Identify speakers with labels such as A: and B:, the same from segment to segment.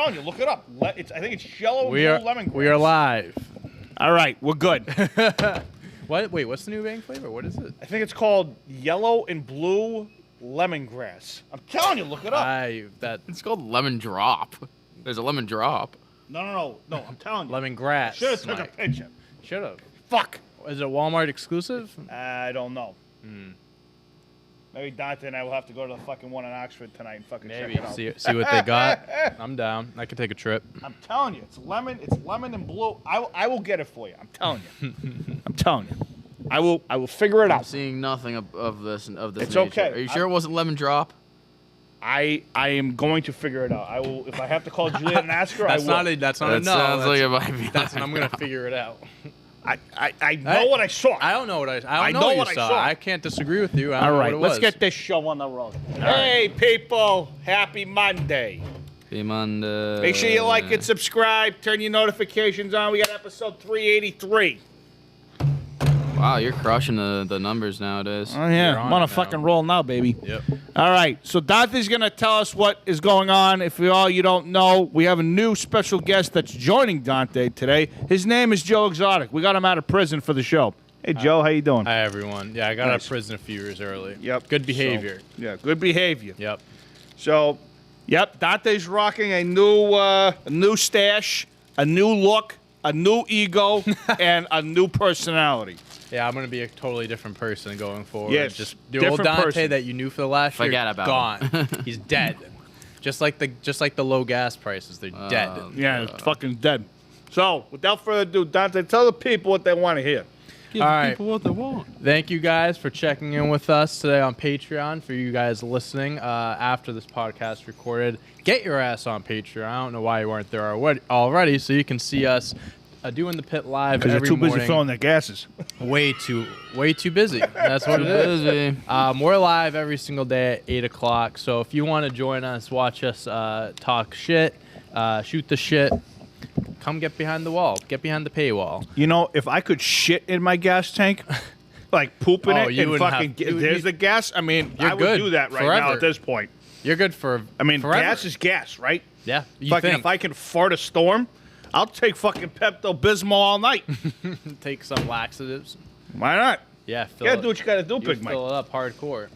A: telling you, look it up. I think it's yellow and blue lemongrass.
B: We are live.
A: All right, we're good.
B: What? Wait, what's the new Bang flavor? What is it?
A: I think it's called yellow and blue lemongrass. I'm telling you, look it up.
C: It's called lemon drop. There's a lemon drop.
A: No. I'm telling you.
B: Lemongrass.
A: Should have took a picture.
B: Should have.
A: Fuck.
B: Is it Walmart exclusive?
A: I don't know. Maybe Dante and I will have to go to the fucking one in Oxford tonight and fucking check it out.
B: See what they got. I'm down. I could take a trip.
A: I'm telling you, it's lemon and blue. I will get it for you. I'm telling you. I'm telling you. I will figure it
C: I'm
A: out.
C: seeing nothing of this.
A: It's
C: nature.
A: okay.
C: Are you sure it wasn't lemon drop?
A: I am going to figure it out. I will if I have to call Juliet and ask her.
B: That's
A: I will.
B: that's not a no.
C: Sounds like it might be.
B: I'm gonna figure it out.
A: I know what I saw.
B: I don't know what
A: I know
B: what
A: what
B: you
A: I
B: saw.
A: saw.
B: I can't disagree with you. I don't
A: All
B: know
A: right,
B: what it
A: let's
B: was.
A: get this show on the road. Hey, people, happy Monday.
C: Happy Monday.
A: Make sure you like and subscribe. Turn your notifications on. We got episode 383.
C: Wow, you're crushing the numbers nowadays.
A: Oh, yeah.
B: You're
A: I'm
B: on
A: on a
B: it
A: fucking
B: now.
A: roll now, baby.
B: Yep.
A: All right, so Dante's going to tell us what is going on. If you don't know, we have a new special guest that's joining Dante today. His name is Joe Exotic. We got him out of prison for the show. Hey, Joe, how you doing?
B: Hi, everyone. Yeah, I got out
A: Nice.
B: of prison a few years early.
A: Yep.
B: Good behavior.
A: Yeah, good behavior.
B: Yep.
A: So, yep, Dante's rocking a new stash, a new look, a new ego, and a new personality.
B: Yeah, I'm gonna be a totally different person going forward.
A: Yes,
B: Just the old
A: different
B: Dante
A: person.
B: that you knew for the last year.
C: Forget about
B: gone.
C: him.
B: He's dead. Just like the low gas prices, they're dead.
A: Yeah, it's fucking dead. So, without further ado, Dante, tell the people what they want to hear.
C: Give
B: All right.
C: people what they want.
B: Thank you guys for checking in with us today on Patreon. For you guys listening after this podcast recorded, get your ass on Patreon. I don't know why you weren't there already, so you can see us doing the pit live
A: Because they're
B: every
A: too busy
B: morning.
A: filling their gases.
B: Way too busy. That's what it is.
C: Busy.
B: We're live every single day at 8 o'clock. So if you want to join us, watch us talk shit, shoot the shit, come get behind the wall. Get behind the paywall.
A: You know, if I could shit in my gas tank, like poop in
B: Oh,
A: it,
B: you
A: and
B: wouldn't
A: fucking
B: have-
A: there's the gas. I mean,
B: You're
A: I would
B: good
A: do that right now
B: forever.
A: at this point.
B: You're good for
A: I mean,
B: forever.
A: gas is gas, right?
B: Yeah. You
A: Fucking
B: think.
A: if I can fart a storm, I'll take fucking Pepto-Bismol all night.
B: Take some laxatives.
A: Why not?
B: Yeah.
A: You gotta do what you gotta do,
B: You
A: Big Mike.
B: fill it up hardcore.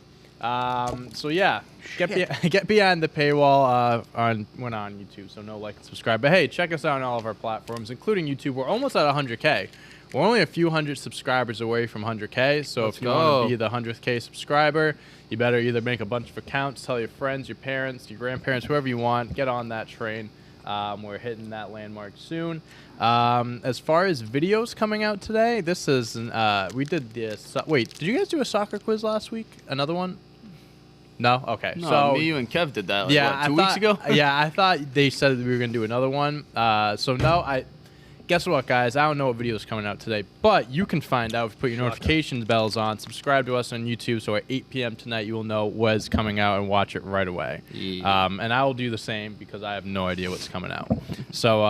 B: So yeah, get behind the paywall on YouTube. So no like and subscribe. But hey, check us out on all of our platforms, including YouTube. We're almost at 100K. We're only a few hundred subscribers away from 100K. So if you want to be the 100K subscriber, you better either make a bunch of accounts, tell your friends, your parents, your grandparents, whoever you want, get on that train. We're hitting that landmark soon. As far as videos coming out today, this is we did this. Wait, did you guys do a soccer quiz last week? Another one? No. Okay.
C: No,
B: so
C: me, you, and Kev did that. Like,
B: yeah,
C: what, 2 weeks ago.
B: Yeah, I thought they said that we were gonna do another one. So no, guess what, guys? I don't know what video is coming out today, but you can find out if you put your notifications bells on. Subscribe to us on YouTube, so at 8 p.m. tonight you will know what's coming out and watch it right away.
C: Yeah.
B: And I will do the same because I have no idea what's coming out. So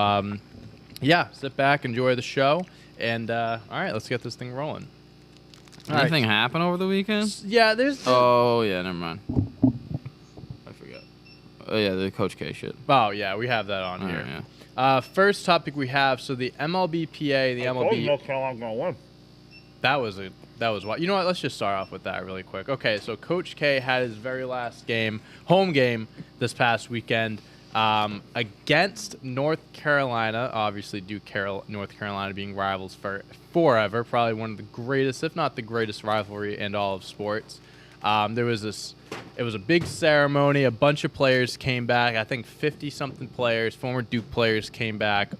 B: yeah, sit back, enjoy the show, and all right, let's get this thing rolling. All right.
C: Anything happen over the weekend?
B: Yeah, there's.
C: Oh yeah, never mind. I forgot. Oh yeah, the Coach K shit.
B: Oh yeah, we have that on
C: Oh,
B: here.
C: yeah.
B: First topic we have, so the MLBPA, the MLB.
A: North Carolina's gonna win.
B: That was what. You know what? Let's just start off with that really quick. Okay, so Coach K had his very last game, home game, this past weekend against North Carolina. Obviously, North Carolina being rivals for forever, probably one of the greatest, if not the greatest, rivalry in all of sports. There was this. It was a big ceremony. A bunch of players came back. I think 50-something players, former Duke players, came back.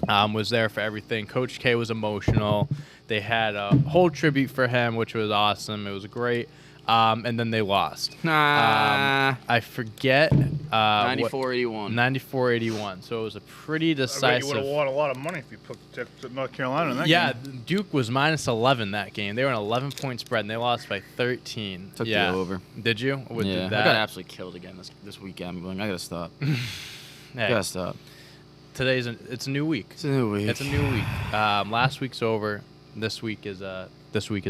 B: Was there for everything. Coach K was emotional. They had a whole tribute for him, which was awesome. It was great. And then they lost.
C: Nah.
B: I forget.
C: 94-81.
B: 94-81. So it was a pretty
A: I bet you
B: decisive.
A: would have won a lot of money if you took North Carolina in that
B: Yeah,
A: game.
B: Duke was minus 11 that game. They were an 11-point spread, and they lost by 13.
C: Took
B: yeah.
C: the over.
B: Did you? What
C: Yeah,
B: did
C: I
B: that?
C: got absolutely killed again this weekend. I'm going, I gotta stop.
B: Hey,
C: Gotta stop.
B: it's a new week.
C: It's a new week.
B: It's a new week. Last week's over. This week is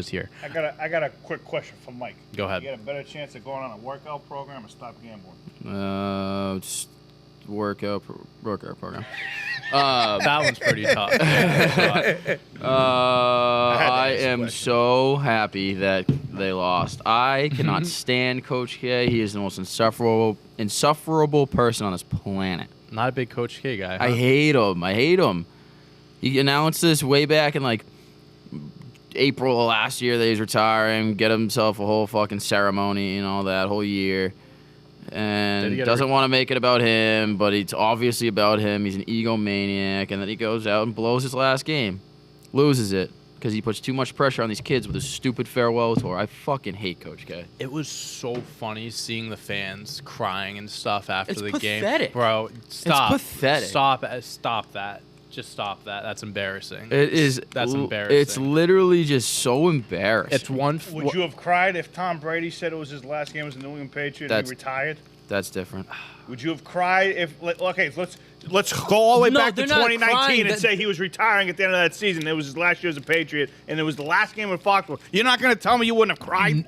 B: here.
A: I got a quick question for Mike.
B: Go ahead.
A: You get a better chance of going on a workout program or stop gambling?
C: Just workout program.
B: That one's pretty tough. Yeah,
C: I
A: this
C: am
A: question.
C: so happy that they lost. I cannot stand Coach K. He is the most insufferable person on this planet.
B: not a big Coach K guy. Huh?
C: I hate him. He announced this way back in like April of last year that he's retiring, get himself a whole fucking ceremony and all that whole year.
B: Did
C: And
B: he get a
C: doesn't want to make it about him, but it's obviously about him. He's an egomaniac, and then he goes out and blows his last game. Loses it because he puts too much pressure on these kids with his stupid farewell tour. I fucking hate Coach K.
B: It was so funny seeing the fans crying and stuff after
C: It's
B: the
C: pathetic.
B: game. Bro, stop.
C: pathetic.
B: Stop that. Just stop that. That's embarrassing.
C: It is.
B: That's embarrassing.
C: It's literally just so embarrassing.
B: It's one.
A: Would you have cried if Tom Brady said it was his last game as a New England Patriot and
C: That's-
A: he retired?
C: That's different.
A: Would you have cried if? Okay, let's go all the way
B: No,
A: back to
B: they're not
A: 2019
B: crying.
A: and
B: That-
A: say he was retiring at the end of that season. It was his last year as a Patriot, and it was the last game with Foxborough. You're not going to tell me you wouldn't have cried?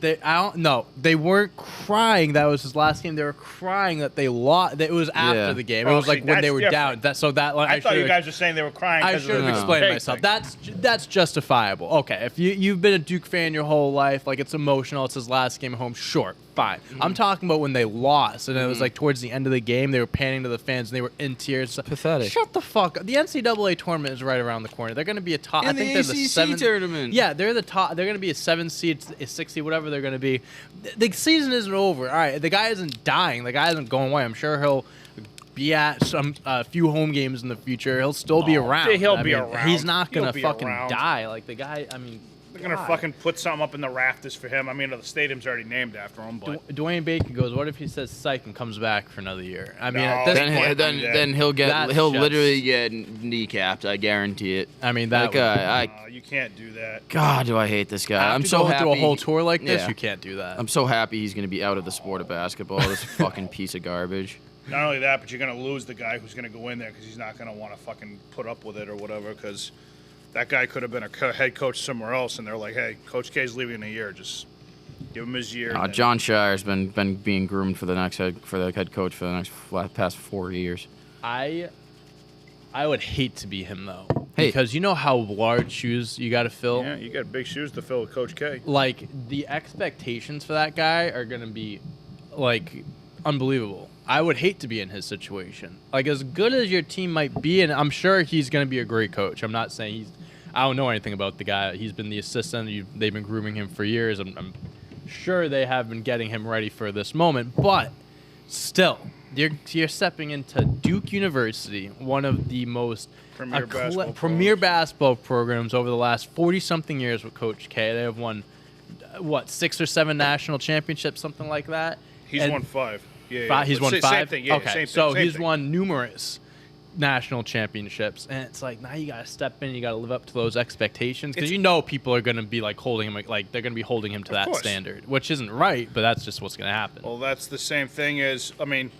B: They weren't crying. That was his last game. They were crying that they lost. It was after
C: Yeah.
B: the game.
A: Oh,
B: It was like
A: see,
B: when they
A: that's
B: were
A: different.
B: down.
A: I thought you guys were saying they were crying.
B: I
A: 'cause
B: should
A: of
B: have
A: the
B: explained
A: Jake
B: myself.
A: thing.
B: That's justifiable. Okay, if you've been a Duke fan your whole life, like it's emotional. It's his last game at home. Sure, fine. I'm talking about when they lost, and it was like towards the end of the game, they were panning to the fans, and they were in tears.
C: Pathetic.
B: Shut the fuck up. The NCAA tournament is right around the corner. They're going to be a top. I
C: In
B: think
C: the
B: they're the
C: ACC
B: 7th
C: tournament.
B: Yeah, they're the top. They're going to be a 7 seed, a 6 seed, whatever they're going to be. The season isn't over. All right, the guy isn't dying. The guy isn't going away. I'm sure he'll be at some few home games in the future. He'll still be around.
A: he'll
B: I
A: be
B: mean,
A: around.
B: He's not
A: He'll
B: gonna
A: be
B: fucking
A: around.
B: die. Like the guy. I mean,
A: They're going to fucking put something up in the rafters for him. I mean, the stadium's already named after him, but
B: Dwayne Bacon goes. What if he says psych and comes back for another year? I mean,
A: No.
B: at this
C: Then,
B: point,
C: he- then,
A: do that.
C: then he'll
B: That's
C: he'll
B: just-
C: literally get kneecapped. I guarantee it.
B: I mean that.
C: Like, I
A: you can't do that.
C: God, do I hate this guy.
B: after
C: I'm so
B: going
C: happy.
B: through a whole tour like this,
C: Yeah.
B: you can't do that.
C: I'm so happy he's gonna be out of the sport of basketball. This fucking piece of garbage.
A: Not only that, but you're going to lose the guy who's going to go in there because he's not going to want to fucking put up with it or whatever because that guy could have been a head coach somewhere else, and they're like, hey, Coach K's leaving in a year. Just give him his year. and then-
C: John Shire's been being groomed for the head coach for the past 4 years.
B: I would hate to be him though,
C: Hey.
B: because you know how large shoes you got to fill.
A: Yeah, you got big shoes to fill with Coach K.
B: Like the expectations for that guy are gonna be like unbelievable. I would hate to be in his situation. Like as good as your team might be, and I'm sure he's gonna be a great coach. I'm not saying I don't know anything about the guy. He's been the assistant. They've been grooming him for years. I'm sure they have been getting him ready for this moment. But still, you're stepping into Duke University, one of the most premier basketball programs over the last 40-something years with Coach K. They have won, 6 or 7 national championships, something like that.
A: He's
B: And
A: won 5. Yeah,
B: He's
A: But
B: won
A: same
B: 5?
A: thing, yeah.
B: Okay,
A: Same thing,
B: so
A: same
B: he's
A: thing.
B: won numerous national championships. And it's like, now you got to step in. You got to live up to those expectations. Because you know people are going to be, like, holding him, like, they're going to be holding him to that
A: course.
B: standard. Which isn't right, but that's just what's going to happen.
A: Well, that's the same thing as, I mean,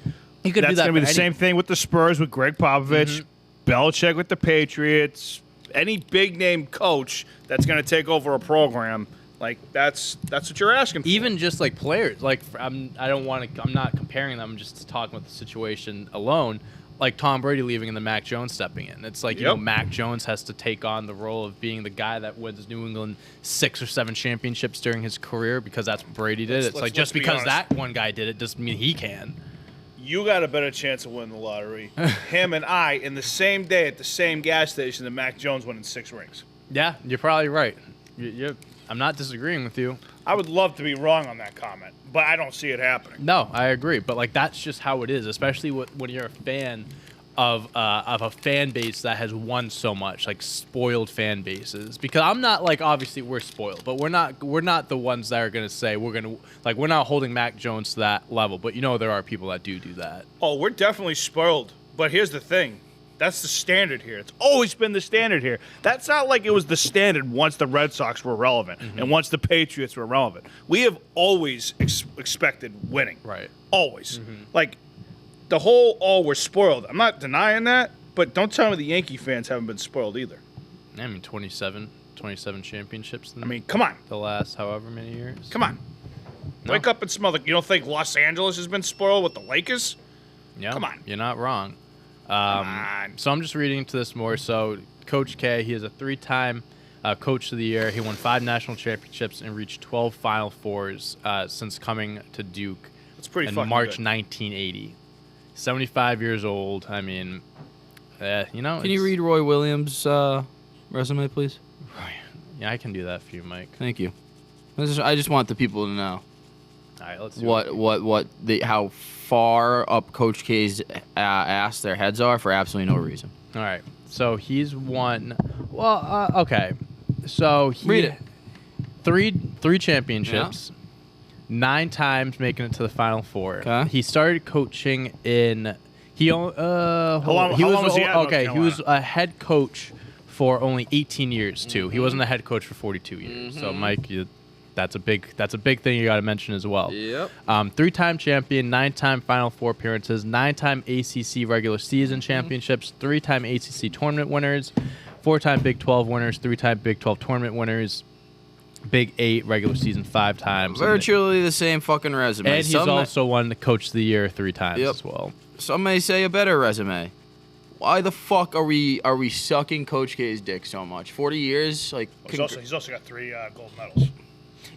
B: You could do
A: that's
B: that
A: going to be
B: for
A: the
B: any-
A: same thing with the Spurs with Greg Popovich, Belichick with the Patriots, any big name coach that's going to take over a program. Like that's what you're asking for.
B: Even just like players, like I'm not comparing them. I'm just talking about the situation alone. Like Tom Brady leaving and the Mac Jones stepping in. It's like, you know,
A: Yep.
B: Mac Jones has to take on the role of being the guy that wins New England 6 or 7 championships during his career because that's what Brady did. It's like
A: let's
B: just
A: be
B: because
A: honest.
B: that one guy did it doesn't mean he can.
A: You got a better chance of winning the lottery. Him and I, in the same day at the same gas station, than Mac Jones winning 6 rings.
B: Yeah, you're probably right. I'm not disagreeing with you.
A: I would love to be wrong on that comment, but I don't see it happening.
B: No, I agree. But like that's just how it is, especially when you're a fan of a fan base that has won so much, like spoiled fan bases. Because I'm not like obviously we're spoiled, but we're not the ones that are gonna say we're not holding Mac Jones to that level. But you know there are people that do that.
A: Oh, we're definitely spoiled. But here's the thing. That's the standard here. It's always been the standard here. That's not like it was the standard once the Red Sox were relevant and once the Patriots were relevant. We have always expected winning.
B: Right.
A: Always. Like, the whole, we're spoiled. I'm not denying that, but don't tell me the Yankee fans haven't been spoiled either.
B: I mean 27 championships in
A: I mean, come on.
B: the last however many years.
A: Come on.
B: No.
A: Wake up and smell the... You don't think Los Angeles has been spoiled with the Lakers?
B: Yeah,
A: Come on.
B: you're not wrong.
A: on.
B: So I'm just reading into this more. So Coach K, he is a 3-time Coach of the Year. He won 5 national championships and reached 12 Final Fours since coming to Duke
A: That's pretty
B: in
A: fucking
B: March
A: good.
B: 1980. 75 years old. I mean, you know.
C: Can you
B: it's-
C: read Roy Williams' resume, please?
B: Yeah, I can do that for you, Mike.
C: Thank you. I just want the people to know
B: All right, let's do it.
C: how far up Coach K's ass their heads are for absolutely no reason.
B: All right. So he's won. Well, okay. So he
C: Read it.
B: Three championships. 9 times making it to the Final Four.
C: Okay.
B: He started coaching in. He hold on.
A: How long was he at North
B: Okay, he was
A: Carolina?
B: a head coach for only 18 years too. He wasn't a head coach for 42 years. So Mike, that's a big thing you got to mention as well.
C: Yep.
B: 3-time champion, 9-time Final Four appearances, 9-time ACC regular season championships, 3-time ACC tournament winners, 4-time Big 12 winners, 3-time Big 12 tournament winners, Big 8 regular season 5 times.
C: Virtually the same fucking resume.
B: And he's also won the Coach of the Year 3 times
C: Yep.
B: as well.
C: Some may say a better resume. Why the fuck are we sucking Coach K's dick so much? 40 years, like.
A: He's also got 3 gold medals.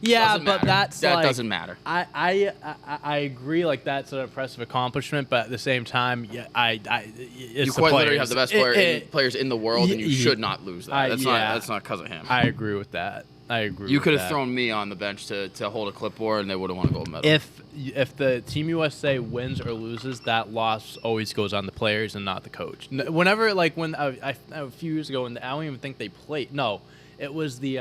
B: Yeah,
C: Doesn't
B: but
C: matter.
B: that's
C: that
B: like,
C: doesn't matter.
B: I agree. Like that's an impressive accomplishment, but at the same time, yeah, it's
C: You
B: the
C: quite literally
B: players.
C: have the best players in the world, and you should not lose that. That's not because of him.
B: I agree with that. I agree.
C: You
B: with
C: could have
B: that.
C: thrown me on the bench to hold a clipboard, and they would have won a gold medal.
B: If the Team USA wins or loses, that loss always goes on the players and not the coach. Whenever, like when a few years ago, and I don't even think they played. No, it was the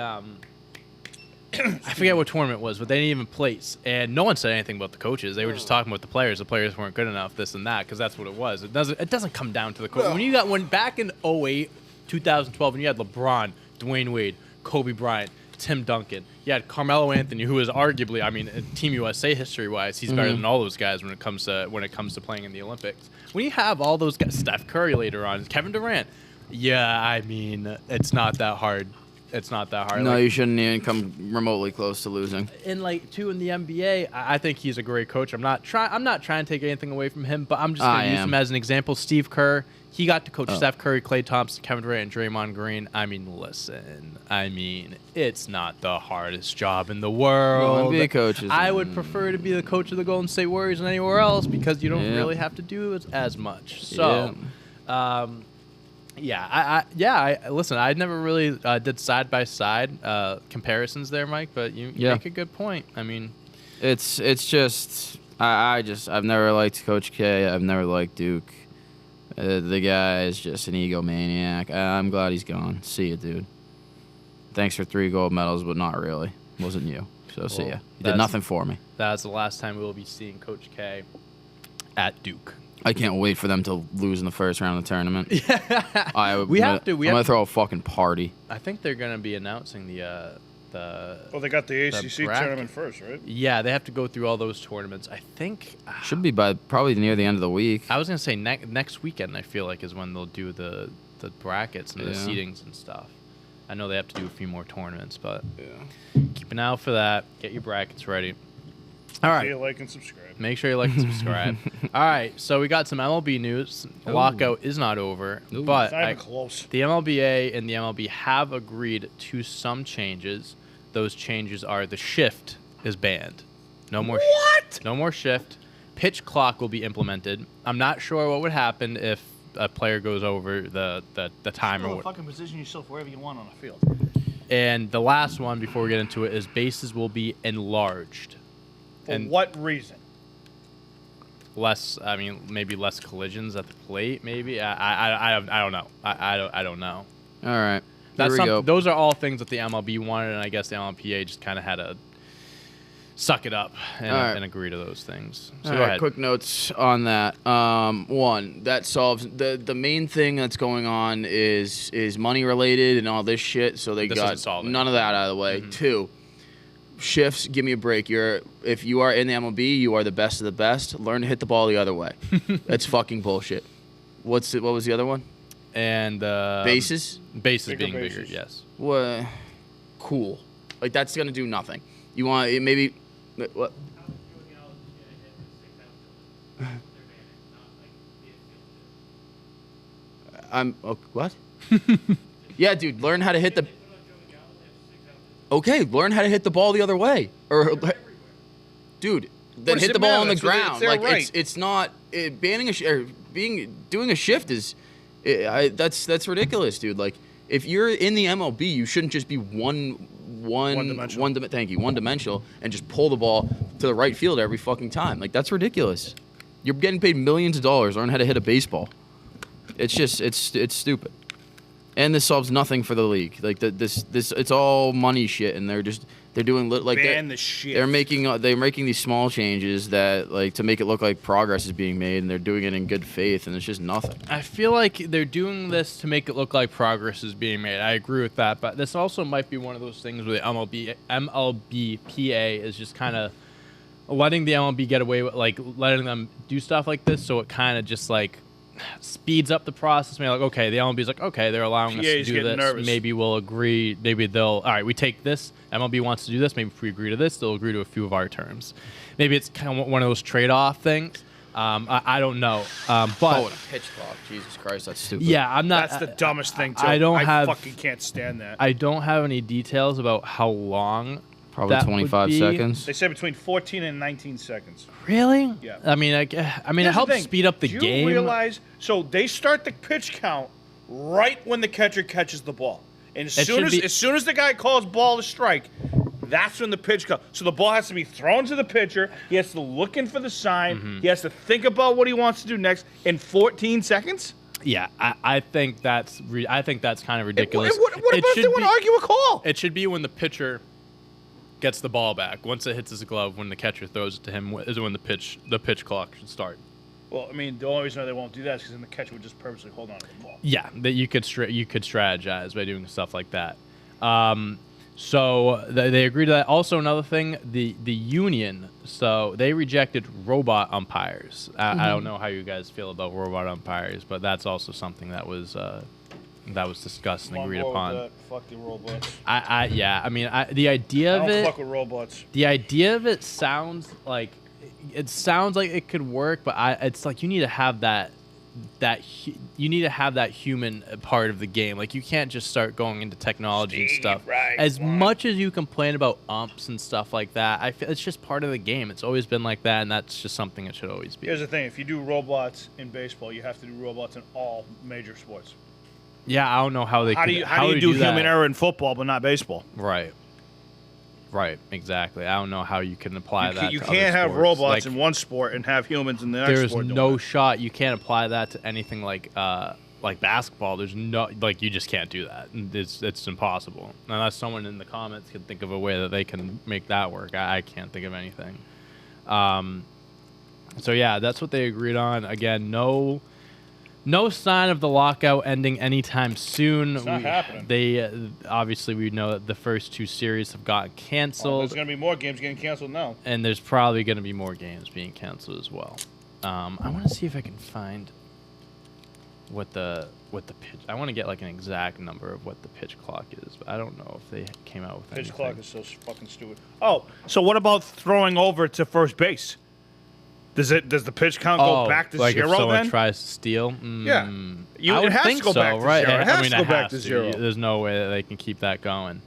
B: I forget what tournament it was, but they didn't even place, and no one said anything about the coaches. They were just talking about the players. The players weren't good enough, this and that, because that's what it was. It doesn't come down to the coach. When back in 08, 2012, and you had LeBron, Dwayne Wade, Kobe Bryant, Tim Duncan. You had Carmelo Anthony, who is arguably, I mean, Team USA history-wise, he's better than all those guys when it comes to playing in the Olympics. When you have all those guys, Steph Curry later on, Kevin Durant, yeah, I mean, it's not that hard. It's not that hard.
C: No,
B: Like,
C: you shouldn't even come remotely close to losing.
B: in like too in the NBA, I think he's a great coach. I'm not trying to take anything away from him, but I'm just
C: I
B: gonna use
C: am.
B: him as an example. Steve Kerr, he got to coach Steph Curry, Klay Thompson, Kevin Durant, and Draymond Green. I mean, listen, it's not the hardest job in the world.
C: NBA coaches.
B: I would prefer to be the coach of the Golden State Warriors than anywhere else because you don't
C: Yeah.
B: really have to do as much. So. Listen, I never really did side by side comparisons there, Mike, but you
C: Yeah.
B: make a good point. I mean,
C: It's just I've never liked Coach K. I've never liked Duke. The guy is just an egomaniac. I'm glad he's gone. See you, dude. Thanks for 3 gold medals, but not really. Wasn't you. So see
B: Well,
C: ya. You did
B: that's-
C: nothing for me.
B: that's the last time we will be seeing Coach K at Duke.
C: I can't wait for them to lose in the first round of the tournament.
B: We have to.
C: I'm gonna throw a fucking party.
B: I think they're going to be announcing the.
A: Well, they got the ACC
B: bracket.
A: tournament first, right?
B: Yeah, they have to go through all those tournaments. I think.
C: Should be by probably near the end of the week.
B: I was going to say next weekend. I feel like is when they'll do the brackets and the
C: Yeah.
B: seedings and stuff. I know they have to do a few more tournaments, but
C: Yeah.
B: keep an eye out for that. Get your brackets ready. All right.
A: See you, like and subscribe.
B: Make sure you like and subscribe. All right, so we got some MLB news. The lockout is not over,
C: Ooh.
B: but
A: It's not even close.
B: the MLBA and the MLB have agreed to some changes. Those changes are the shift is banned. No more. No more shift. Pitch clock will be implemented. I'm not sure what would happen if a player goes over the time or what.
A: fucking position yourself wherever you want on the field.
B: And the last one before we get into it is bases will be enlarged.
A: For
B: And-
A: what reason?
B: Maybe less collisions at the plate. Maybe I don't know. I don't know.
C: All right.
B: That's
C: Here we go.
B: those are all things that the MLB wanted, and I guess the MLPA just kind of had to suck it up and,
C: All right.
B: and agree to those things. So
C: All
B: go
C: right,
B: ahead.
C: quick notes on that. One, that solves the main thing that's going on is money related and all this shit. So they
B: This
C: got
B: doesn't solve it.
C: none of that out of the way. Two, shifts. Give me a break. If you are in the MLB, you are the best of the best. Learn to hit the ball the other way. That's fucking bullshit. What was the other one?
B: And
C: Bases.
B: bases
A: Bigger
B: being bigger.
A: bases.
B: Yes.
C: What? Cool. Like that's gonna do nothing. You want it maybe what? What? Yeah, dude, learn how to hit the. Okay, learn how to hit the ball the other way, or, dude, then
A: does
C: hit
A: it
C: the ball on
A: matter?
C: the
A: It's
C: ground.
A: their
C: Like
A: right.
C: it's not banning doing a shift is, that's ridiculous, dude. Like if you're in the MLB, you shouldn't just be one-dimensional and just pull the ball to the right field every fucking time. Like that's ridiculous. You're getting paid millions of dollars. Learn how to hit a baseball. It's just it's stupid. And this solves nothing for the league. Like this it's all money shit, and they're doing
A: Ban the shit.
C: they're making these small changes that like to make it look like progress is being made, and they're doing it in good faith, and it's just nothing.
B: I feel like they're doing this to make it look like progress is being made. I agree with that, but this also might be one of those things where the MLBPA is just kind of letting the MLB get away with like letting them do stuff like this, so it kind of just like speeds up the process. Maybe like, okay, the MLB's like, okay, they're allowing us to
A: PA's
B: do
A: getting
B: this.
A: nervous.
B: Maybe we'll agree. Maybe they'll. All right, we take this. MLB wants to do this. Maybe if we agree to this, they'll agree to a few of our terms. Maybe it's kind of one of those trade-off things. I don't know. But
C: Oh, and a pitch clock. Jesus Christ, that's stupid.
B: yeah, I'm not.
A: That's the dumbest thing, too.
B: I
A: fucking can't stand that.
B: I don't have any details about how long.
C: Probably
B: that would
C: 25
B: be.
C: seconds.
A: They say between 14 and 19 seconds.
B: Really?
A: Yeah.
B: I mean, it
A: Here's the
B: helps
A: thing.
B: speed up the
A: Do
B: game.
A: you realize? So they start the pitch count right when the catcher catches the ball, and as soon as the guy calls ball to strike, that's when the pitch comes. So the ball has to be thrown to the pitcher. He has to look in for the sign.
B: Mm-hmm.
A: He has to think about what he wants to do next in 14 seconds.
B: Yeah, I think that's kind of ridiculous.
A: What about if they want to argue a call?
B: It should be when the pitcher gets the ball back. Once it hits his glove, when the catcher throws it to him, is when the pitch clock should start.
A: Well, I mean, the only reason they won't do that is because then the catcher would just purposely hold on to the ball.
B: Yeah, that you could strategize by doing stuff like that. So they agreed to that. Also, another thing, the union. So they rejected robot umpires. I don't know how you guys feel about robot umpires, but that's also something that was discussed and agreed upon.
A: Fuck the robots.
B: I mean, the idea of
A: I don't
B: it.
A: fuck with robots.
B: The idea of it sounds like it could work, but it's like you need to have that human part of the game. Like you can't just start going into technology and stuff.
A: right,
B: As
A: right.
B: much as you complain about umps and stuff like that, I feel it's just part of the game. It's always been like that, and that's just something it should always be.
A: Here's the thing: if you do robots in baseball, you have to do robots in all major sports.
B: Yeah, I don't know how they.
A: How do you do
B: that?
A: human error in football but not baseball?
B: Right, exactly. I don't know how you can apply that.
A: You
B: to
A: can't
B: other
A: have
B: sports.
A: robots
B: Like,
A: in one sport and have humans in the next
B: there's
A: sport. doing
B: no
A: it.
B: shot. You can't apply that to anything like basketball. There's no you just can't do that. It's impossible unless someone in the comments can think of a way that they can make that work. I can't think of anything. So yeah, that's what they agreed on. Again, no sign of the lockout ending anytime soon.
A: It's not happening.
B: They obviously we know that the first two series have gotten
A: Well,
B: canceled.
A: there's going to be more games getting canceled now.
B: And there's probably going to be more games being canceled as well. I want to see if I can find what the pitch. I want to get like an exact number of what the pitch clock is, but I don't know if they came out with
A: Pitch
B: anything.
A: clock is so fucking stupid. Oh, so what about throwing over to first base? Does the pitch count go back to
B: like
A: zero
B: if someone
A: then?
B: tries to steal?
A: Yeah.
B: I would
A: it has
B: think
A: to go
B: so,
A: back to
B: right?
A: zero. It has
B: I mean,
A: to go
B: it
A: back
B: has
A: to zero.
B: There's no way that they can keep that going.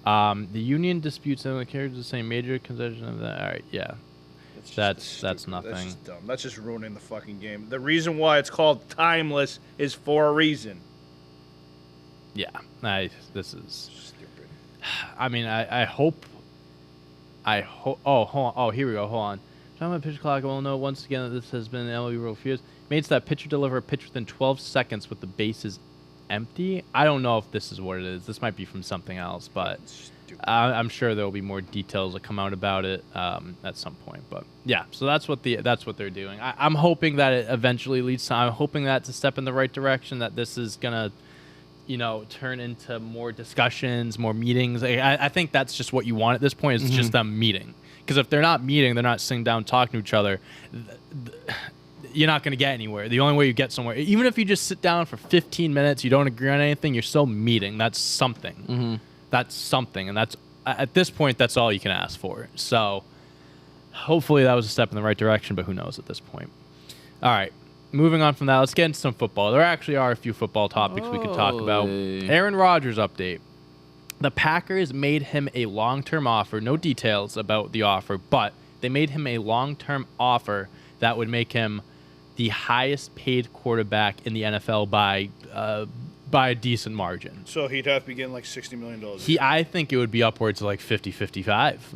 B: The union disputes and the carriers the same major concession of that. All right, yeah. That's
A: stupid.
B: nothing.
A: That's just dumb. That's just ruining the fucking game. The reason why it's called timeless is for a reason.
B: Yeah, this is.
A: Stupid.
B: I mean, I hope. Oh, hold on. Oh, here we go. Hold on. Talking about pitch clock, I will note once again that this has been an MLB rule for years. Made so that pitcher deliver a pitch within 12 seconds with the bases empty. I don't know if this is what it is. This might be from something else, but I'm sure there will be more details that come out about it at some point. But yeah, so that's what they're doing. I'm hoping that it eventually leads to. I'm hoping that's a step in the right direction. That this is gonna, turn into more discussions, more meetings. I think that's just what you want at this point. Is just them meeting. Because if they're not meeting, they're not sitting down talking to each other. You're not going to get anywhere. The only way you get somewhere, even if you just sit down for 15 minutes, you don't agree on anything, you're still meeting. That's something.
C: Mm-hmm.
B: That's something, and that's at this point, that's all you can ask for. So, hopefully, that was a step in the right direction. But who knows at this point? All right. moving on from that, let's get into some football. There actually are a few football topics we could talk about.
C: Holy.
B: Aaron Rodgers update. The Packers made him a long-term offer. No details about the offer, but they made him a long-term offer that would make him the highest-paid quarterback in the NFL by a decent margin.
A: So he'd have to be getting like $60 million.
B: I think it would be upwards of like 50, 55.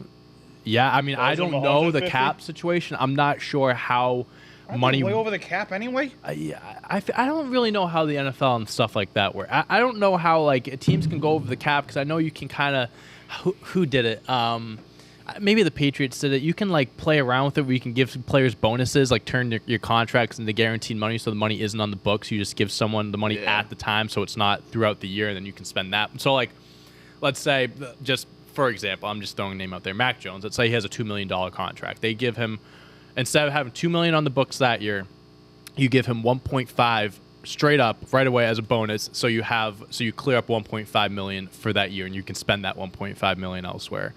B: Yeah, I mean, I don't
A: Mahomes
B: know
A: at
B: the
A: 50?
B: cap situation. I'm not sure how money.
A: way over the cap anyway.
B: I don't really know how the NFL and stuff like that work. I don't know how like teams can go over the cap because I know you can kind of who did it. Maybe the Patriots did it. You can like play around with it where you can give players bonuses, like turn your contracts into guaranteed money, so the money isn't on the books. You just give someone the money at the time, so it's not throughout the year, and then you can spend that. So like, let's say just for example, I'm just throwing a name out there, Mac Jones. Let's say he has a $2 million contract. They give him, instead of having $2 million on the books that year, you give him 1.5 straight up right away as a bonus. So you clear up 1.5 million for that year, and you can spend that 1.5 million elsewhere.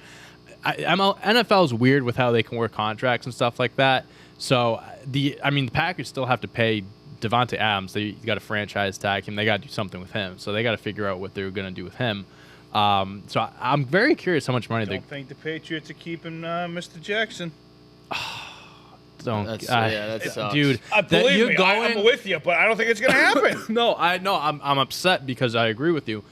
B: NFL is weird with how they can work contracts and stuff like that. So the Packers still have to pay Devontae Adams. They got to franchise tag him. They got to do something with him. So they got to figure out what they're going to do with him. So I'm very curious how much money
A: I don't think the Patriots are keeping Mr. Jackson.
C: That sucks.
B: Dude.
A: Believe me, I'm with you, but I don't think it's going to happen.
B: No, I'm upset because I agree with you.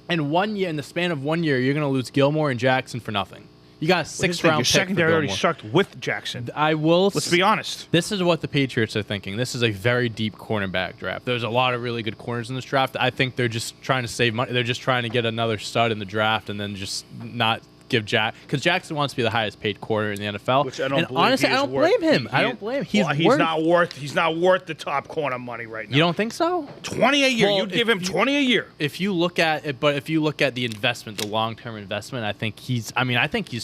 B: In the span of 1 year, you're going to lose Gilmore and Jackson for nothing. You got a sixth-round pick for
A: secondary already
B: Gilmore.
A: sucked with Jackson.
B: Let's
A: be honest.
B: This is what the Patriots are thinking. This is a very deep cornerback draft. There's a lot of really good corners in this draft. I think they're just trying to save money. They're just trying to get another stud in the draft and then just not give because Jackson wants to be the highest paid corner in the NFL.
A: Which I don't believe
B: honestly,
A: he
B: I
A: is
B: don't
A: worth.
B: blame him. I don't blame him.
A: He's not worth the top corner money right now.
B: You don't think so?
A: 20 a year.
B: Well,
A: You'd give him 20 a year.
B: If you look at it, but if you look at the investment, the long-term investment, I think he's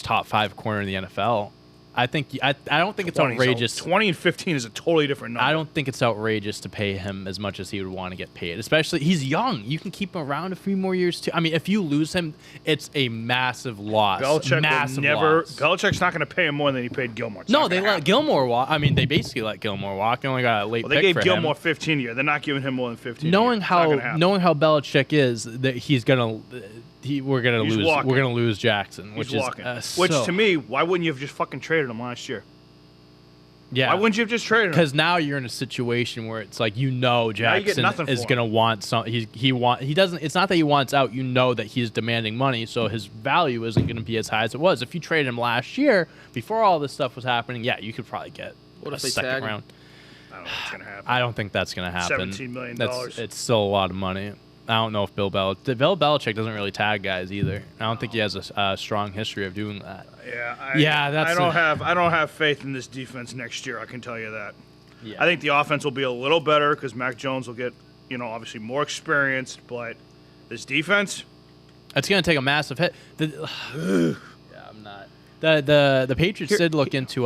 B: top 5 corner in the NFL. I don't think it's
A: 20,
B: outrageous.
A: So 20 and 15 is a totally different number.
B: I don't think it's outrageous to pay him as much as he would want to get paid. Especially, he's young. You can keep him around a few more years too. I mean, if you lose him, it's a massive loss.
A: Belichick's not going to pay him more than he paid Gilmore.
B: No, they let Gilmore walk. I mean, they basically let Gilmore walk. They only got a late pick for him.
A: They gave Gilmore 15 a year. They're not giving him more than 15.
B: Knowing how Belichick is, that we're gonna lose Jackson, which
A: to me, why wouldn't you have just fucking traded him last year?
B: Yeah.
A: Why wouldn't you have just traded him?
B: Because now you're in a situation where it's like Jackson is going to want some. He doesn't. It's not that he wants out. You know that he's demanding money, so his value isn't going to be as high as it was. If you traded him last year, before all this stuff was happening, yeah, you could probably get a second round.
A: I don't know what's going to happen.
B: I don't think that's going to happen.
A: $17 million.
B: It's still a lot of money. I don't know if Bill Belichick doesn't really tag guys either. I don't think he has a strong history of doing that.
A: I don't have faith in this defense next year. I can tell you that.
B: Yeah.
A: I think the offense will be a little better because Mac Jones will get, obviously more experienced. But this defense,
B: it's going to take a massive hit. I'm not. The Patriots did look into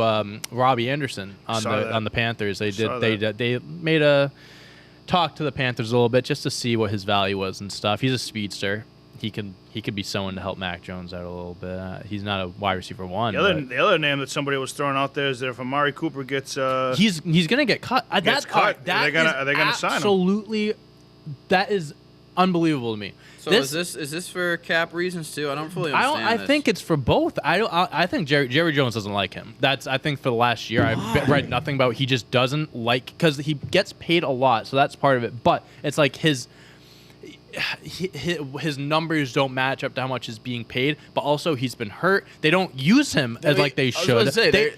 B: Robbie Anderson on the Panthers. They made a talk to the Panthers a little bit just to see what his value was and stuff. He's a speedster. He could be someone to help Mac Jones out a little bit. He's not a wide receiver one.
A: The other name that somebody was throwing out there is that if Amari Cooper gets
B: he's gonna get cut. Are they gonna sign him? Absolutely, that is unbelievable to me.
C: So is this for cap reasons too? I don't fully understand.
B: I think it's for both. I think Jerry Jones doesn't like him. I think for the last year I've read nothing about. He just doesn't like because he gets paid a lot, so that's part of it. But it's like his numbers don't match up to how much is being paid, but also he's been hurt. They don't use him as like they should.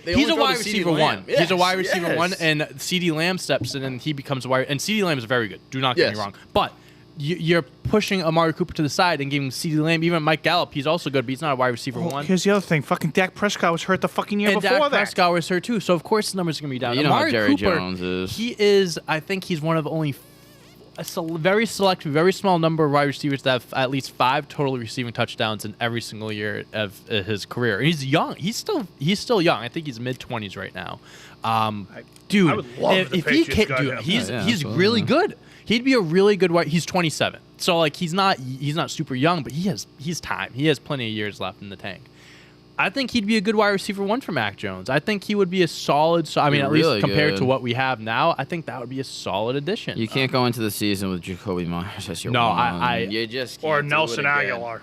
B: He's a wide receiver one. He's a wide receiver one, and CeeDee Lamb steps in and he becomes a wide. And CeeDee Lamb is very good. Do not get me wrong, but you're pushing Amari Cooper to the side and giving CeeDee Lamb, even Mike Gallup, he's also good, but he's not a wide receiver one.
A: Here's the other thing. Fucking Dak Prescott was hurt the fucking year before that.
B: Dak Prescott was hurt too, so of course the numbers are going to be down.
C: You know
B: Amari
C: how Jerry
B: Cooper,
C: Jones is.
B: I think he's one of only a very select, very small number of wide receivers that have at least 5 total receiving touchdowns in every single year of his career. He's young. He's still young. I think he's mid-20s right now. Dude,
A: I would love if he got him.
B: He's really good. He'd be a really good wide. He's 27, so like he's not super young, but he's time. He has plenty of years left in the tank. I think he'd be a good wide receiver 1 for Mac Jones. I think he would be a solid. I mean, at
C: Really
B: least compared
C: good.
B: to what we have now, I think that would be a solid addition.
C: You can't go into the season with Jacoby Myers as your
B: No,
C: one. You just can't
A: Or
C: do
A: Nelson
C: it again.
A: Aguilar.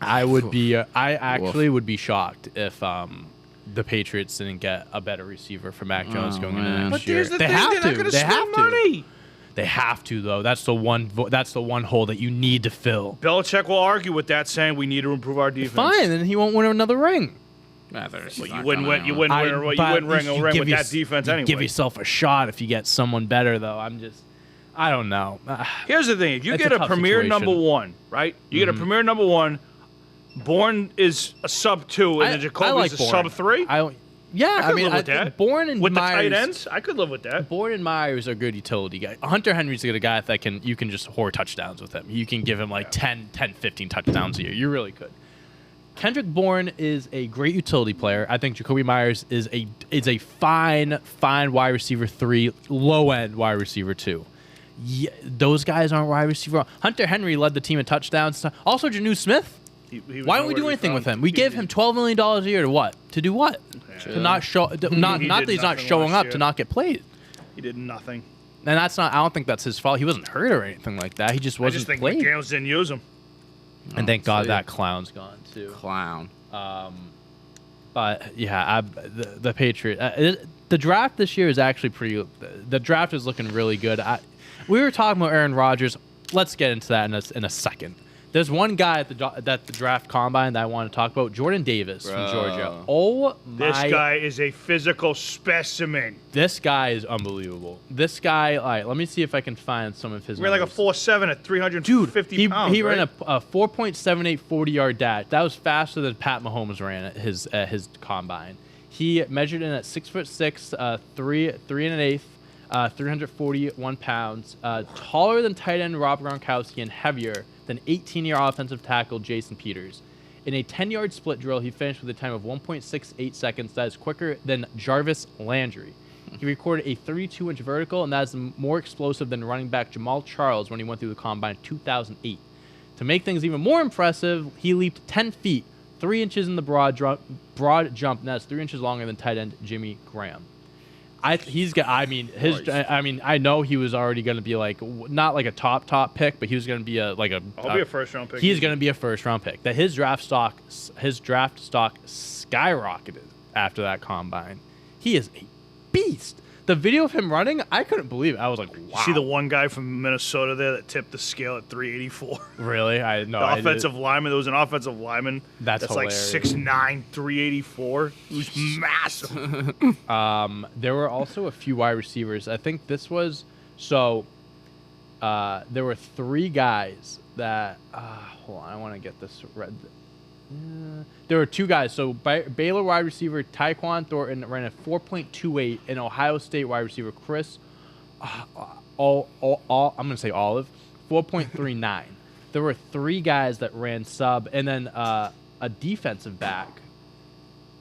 B: I would be. I actually would be shocked if the Patriots didn't get a better receiver for Mac Jones going into
C: man.
B: next
A: But
B: year.
A: here's the
B: they
A: thing,
B: have
A: they're
B: to.
A: not going to
B: They have
A: spend
B: to.
A: money.
B: They have to though. That's the one hole that you need to fill.
A: Belichick will argue with that, saying we need to improve our defense.
B: Fine, then he won't win another ring.
A: Well, you wouldn't win. You wouldn't win. You wouldn't ring a ring with that defense anyway.
B: Give yourself a shot if you get someone better, though. I don't know.
A: Here's the thing: if you
B: It's
A: get
B: a
A: a
B: tough
A: premier
B: situation.
A: number 1, right? You get a premier number 1. Bourne is a sub 2, and then Jacoby's a sub 3.
B: Yeah,
A: I could live with
B: think
A: that.
B: Bourne and
A: With
B: Myers,
A: the tight ends, I could live with that.
B: Bourne and Myers are good utility guys. Hunter Henry's a good guy that you can just hoard touchdowns with him. You can give him like 10, 15 touchdowns a year. You really could. Kendrick Bourne is a great utility player. I think Jacoby Myers is a fine wide receiver 3, low end wide receiver 2. Yeah, those guys aren't wide receiver. Hunter Henry led the team in touchdowns. Also, Janu Smith.
A: He was
B: Why don't we
A: nowhere
B: do
A: to be
B: anything with
A: found.
B: him? We gave him $12 million a year to what? To do what? To not show. Not
A: He
B: that
A: did
B: he's not
A: nothing
B: showing
A: last
B: up
A: year.
B: to not get played.
A: He did nothing.
B: And that's not. I don't think that's his fault. He wasn't hurt or anything like that. He just
A: I
B: wasn't
A: just think
B: played.
A: McDaniels didn't use him.
B: And thank God
C: see.
B: that clown's gone too.
C: Clown.
B: But yeah, the Patriots. The draft this year is actually pretty. The draft is looking really good. We were talking about Aaron Rodgers. Let's get into that in a second. There's one guy at the draft combine that I want to talk about, Jordan Davis from Georgia. Oh my!
A: This guy is a physical specimen.
B: This guy is unbelievable. This guy. All right, let me see if I can find some of his.
A: He ran like a
B: numbers.
A: 4.7 at 350 pounds.
B: He ran
A: right?
B: a 4.78 40-yard dash. That was faster than Pat Mahomes ran at his combine. He measured in at 6'6", 3 1/8, 341 pounds, taller than tight end Rob Gronkowski and heavier than 18-year offensive tackle Jason Peters. In a 10-yard split drill, he finished with a time of 1.68 seconds. That is quicker than Jarvis Landry. He recorded a 32-inch vertical, and that is more explosive than running back Jamal Charles when he went through the combine in 2008. To make things even more impressive, he leaped 10 feet, 3 inches in the broad jump, and that's 3 inches longer than tight end Jimmy Graham. I know he was already going to be like not like a top pick, but he was going to be
A: I'll be a first-round pick.
B: He's going to be a first-round pick. That his draft stock skyrocketed after that combine. He is a beast. The video of him running, I couldn't believe it. I was like, wow.
A: See the one guy from Minnesota there that tipped the scale at 384?
B: Really? I know.
A: The offensive lineman. There was an offensive lineman
B: That's
A: like
B: hilarious.
A: 6'9", 384. He was massive.
B: There were also a few wide receivers. I think this was there were 3 guys that. Hold on, I want to get this read. There were 2 guys. So Baylor wide receiver Tyquan Thornton ran a 4.28, and Ohio State wide receiver Chris, I'm gonna say Olive, 4.39. There were 3 guys that ran sub, and then a defensive back,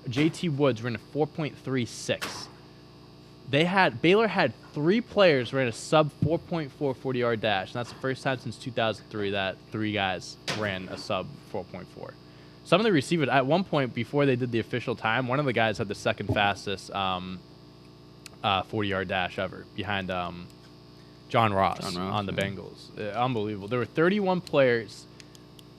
B: JT Woods, ran a 4.36. Baylor had 3 players ran a sub 4.4 40-yard dash, and that's the first time since 2003 that 3 guys ran a sub 4.4. Some of the receivers, at one point before they did the official time, one of the guys had the second fastest 40-yard dash ever behind John Ross on the Bengals. Unbelievable. There were 31 players.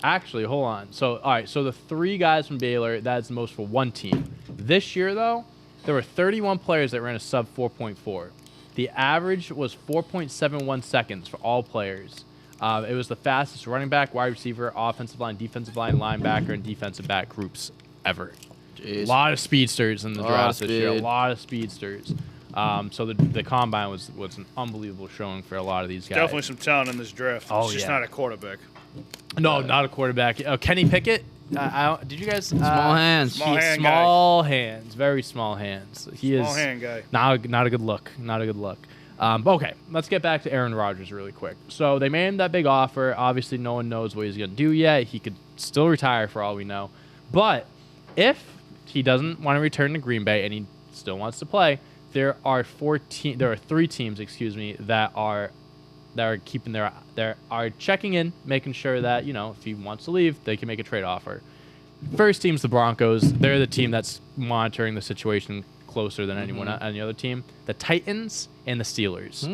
B: Actually, hold on. So, all right, so the 3 guys from Baylor, that's the most for one team. This year, though, there were 31 players that ran a sub 4.4. The average was 4.71 seconds for all players. It was the fastest running back, wide receiver, offensive line, defensive line, linebacker, and defensive back groups ever.
C: Jeez.
B: A lot of speedsters in the draft this year. A
C: speed.
B: lot of speedsters. So the combine was an unbelievable showing for a lot of these guys.
A: Definitely some talent in this draft.
B: Oh,
A: It's just
B: yeah.
A: not a quarterback.
B: No, not a quarterback. Kenny Pickett. Did you guys?
C: Small hands.
A: Small hand
B: hands. Very small hands. He
A: Small
B: is
A: hand guy.
B: not a good look. Not a good look. Okay, let's get back to Aaron Rodgers really quick. So they made him that big offer. Obviously, no one knows what he's going to do yet. He could still retire for all we know. But if he doesn't want to return to Green Bay and he still wants to play, there are 3 teams, that are keeping are checking in, making sure that if he wants to leave, they can make a trade offer. first team's the Broncos. They're the team that's monitoring the situation closer than any other team. The Titans and the Steelers.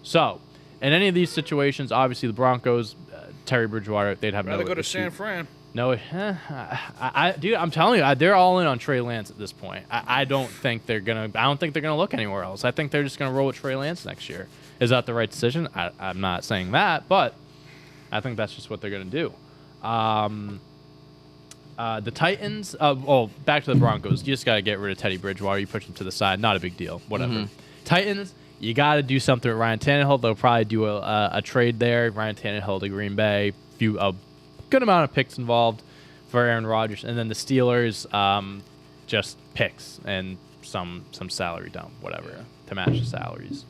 B: So, in any of these situations, obviously the Broncos, Terry Bridgewater, they'd have
A: Rather
B: no
A: go to
B: issue.
A: San Fran.
B: No, dude, I'm telling you, they're all in on Trey Lance at this point. I don't think they're gonna look anywhere else. I think they're just gonna roll with Trey Lance next year. Is that the right decision? I'm not saying that, but I think that's just what they're gonna do. The Titans. Back to the Broncos. You just gotta get rid of Teddy Bridgewater. You push him to the side. Not a big deal. Whatever. Titans. You got to do something with Ryan Tannehill. They'll probably do a trade there. Ryan Tannehill to Green Bay. A good amount of picks involved for Aaron Rodgers. And then the Steelers, just picks and some salary dump, whatever, to match the salaries.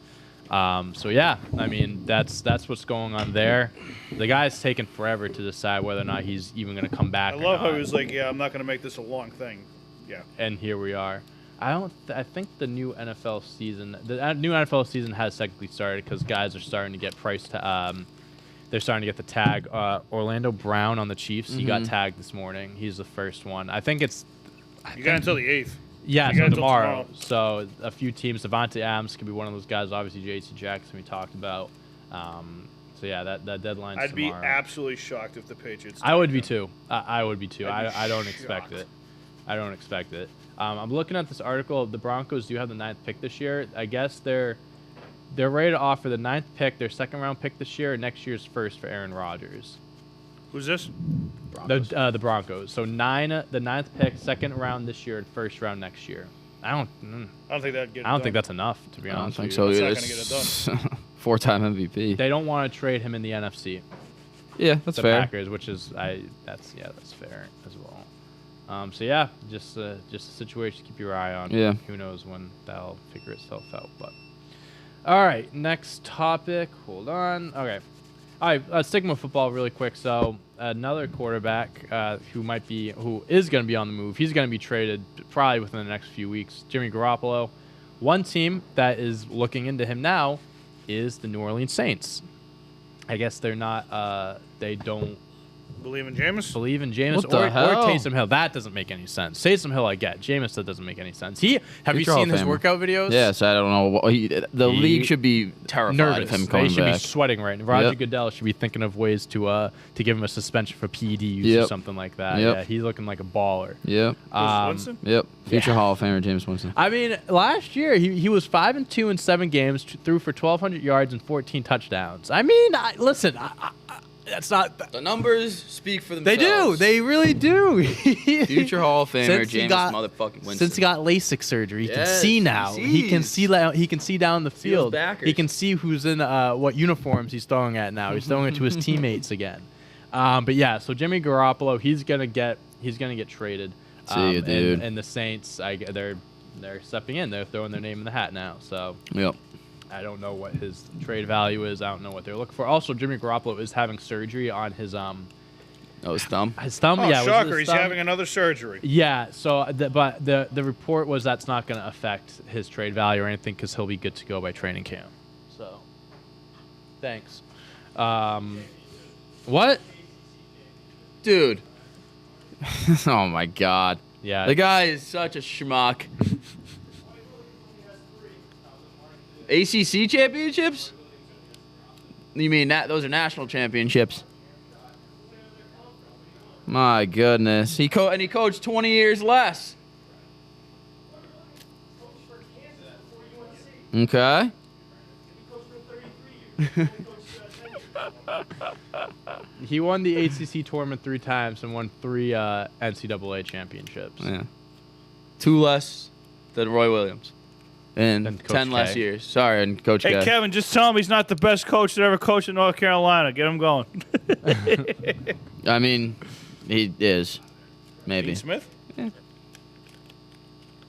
B: So, yeah, I mean, that's what's going on there. The guy's taking forever to decide whether or not he's even going to come back.
A: I love how he was like, yeah, I'm not going to make this a long thing. Yeah.
B: And here we are. I think the new NFL season, has technically started because guys are starting to get priced. They're starting to get the tag. Orlando Brown on the Chiefs, he got tagged this morning. He's the first one. I think it's.
A: You got until the 8th.
B: Yeah,
A: You
B: so
A: got until
B: tomorrow. So a few teams. Devontae Adams could be one of those guys. Obviously, J.C. Jackson we talked about. So yeah, that deadline's
A: I'd
B: tomorrow.
A: be absolutely shocked if the Patriots.
B: I would be too. I would be too.
A: I'd be
B: I don't expect
A: shocked.
B: it. I don't expect it. I'm looking at this article. The Broncos do have the 9th pick this year. I guess they're ready to offer the 9th pick, their second-round pick this year, and next year's first for Aaron Rodgers.
A: Who's this?
B: The Broncos. So the 9th pick, second round this year, and first round next year. I don't
A: think that'd get it
B: I don't
A: done.
B: think that's enough, to be
C: I don't
B: honest
C: think
B: with
C: so
B: you.
C: either.
A: It's not gonna get it done.
C: 4-time MVP.
B: They don't want to trade him in the NFC.
C: Yeah, that's
B: the
C: fair.
B: Packers, which is that's fair as well. So yeah, just a situation to keep your eye on.
C: Yeah.
B: Who knows when that'll figure itself out. But all right, next topic. Hold on. Okay. All right, sticking with football really quick. So another quarterback who is going to be on the move. He's going to be traded probably within the next few weeks. Jimmy Garoppolo. One team that is looking into him now is the New Orleans Saints. I guess they're not. They don't
A: Believe in Jameis?
B: believe in Jameis
C: What the
B: or
C: hell?
B: Taysom Hill. That doesn't make any sense. Taysom Hill, I get. Jameis, that doesn't make any sense. Have you
C: Future Hall
B: seen
C: of
B: his
C: Famer.
B: workout videos?
C: Yes, I don't know. The league should be terrified
B: Nervous.
C: of him
B: They
C: coming
B: should
C: back.
B: be sweating right now. Roger
C: Yep.
B: Goodell should be thinking of ways to give him a suspension for PED use or
C: Yep.
B: something like that.
C: Yep.
B: Yeah, he's looking like a baller.
C: Yep.
A: Winston?
C: Yep. Future
B: Yeah.
C: Hall of Famer James Winston.
B: I mean, last year he was 5-2 in 7 games, threw for 1,200 yards and 14 touchdowns. I mean, listen, that's not.
C: The numbers speak for
B: They
C: themselves.
B: do. They really do.
C: Future Hall of Famer
B: Since he
C: James
B: got-
C: motherfucking Winston.
B: Since he got LASIK surgery, he can
C: Yes,
B: see now.
C: he
B: He can
C: sees.
B: He can see down the
C: those
B: field.
C: backers.
B: He can see who's in what uniforms he's throwing at now. He's throwing it to his teammates again. But yeah, so Jimmy Garoppolo, he's gonna get traded.
C: See ya, dude.
B: And the Saints, they're stepping in. They're throwing their name in the hat now. So
C: Yep.
B: I don't know what his trade value is. I don't know what they're looking for. Also, Jimmy Garoppolo is having surgery on his
C: Oh, his thumb.
B: thumb.
A: Oh,
B: yeah, was it
A: shocker.
B: his
A: He's
B: thumb?
A: having another surgery.
B: Yeah, so but the report was that's not going to affect his trade value or anything because he'll be good to go by training camp. So, thanks. What?
C: Dude. Oh, my God.
B: Yeah.
C: The guy is such a schmuck. ACC championships? You mean those are national championships? My goodness. He coached 20 years less. Okay.
B: He won the ACC tournament 3 times and won 3 NCAA championships.
C: Yeah. 2 less than Roy Williams. And
B: Than Coach
C: 10 less
B: K.
C: years. Sorry, and Coach
A: Hey,
C: K.
A: Kevin, just tell him he's not the best coach that ever coached in North Carolina. Get him going.
C: I mean, he is. Maybe.
A: Dean Smith?
B: All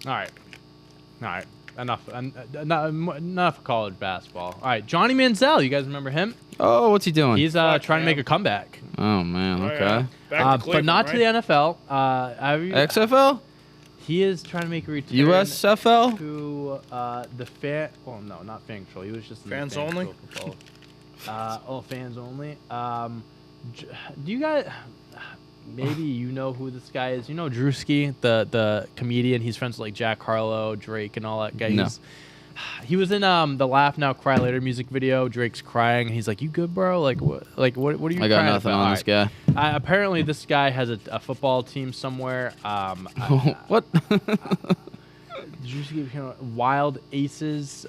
B: right. Enough college basketball. All right, Johnny Manziel. You guys remember him?
C: Oh, what's he doing?
B: He's
A: Fuck
B: trying to
A: him.
B: make a comeback.
C: Oh, man.
A: Oh,
C: Okay.
A: yeah. Back to
B: But
A: Cleveland,
B: not to the
A: right?
B: NFL.
C: XFL?
B: He is trying to make a return
C: USFL?
B: to the fan. Well, no, not fan control. He was just in the
A: Fans
B: fan
A: only?
B: control football. Fans only. Do you guys? maybe you know who this guy is. You know Drewski, the comedian. He's friends with like Jack Harlow, Drake, and all that guy.
C: No.
B: He was in the Laugh Now Cry Later music video. Drake's crying, and he's like, "You good, bro? Like what? What are you?"
C: I got
B: crying
C: nothing
B: about?"
C: on
B: All
C: this
B: right.
C: guy.
B: Apparently, this guy has a football team somewhere.
C: What?
B: Wild Aces.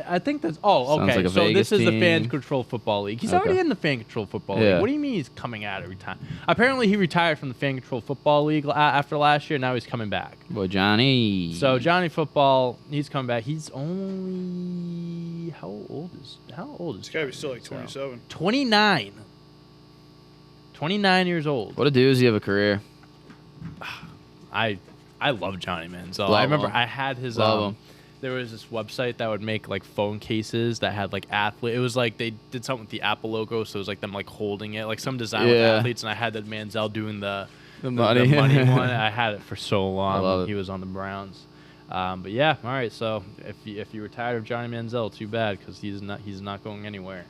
B: I think that's. Oh,
C: Sounds
B: okay.
C: like a
B: So
C: Vegas
B: this is the
C: team.
B: fan controlled football league. He's
C: Okay.
B: already in the fan controlled football
C: Yeah.
B: league. What do you mean he's coming out every time? Apparently, he retired from the fan controlled football league after last year. Now he's coming back.
C: Boy, Johnny.
B: So Johnny Football, he's coming back. He's only how old is?
A: It's got to be still like 27.
B: 29. 29 years old.
C: What a doozy of a career.
B: I love Johnny Manziel.
C: Love
B: I remember
C: him.
B: I had his
C: Love him.
B: there was this website that would make like phone cases that had like athlete. It was like they did something with the Apple logo, so it was like them like holding it, like some design with
C: Yeah.
B: athletes, and I had that Manziel doing the
C: money.
B: money one. I had it for so long.
C: I love
B: when
C: it.
B: he was on the Browns. But yeah, all right. So if you were tired of Johnny Manziel, too bad, because he's not going anywhere.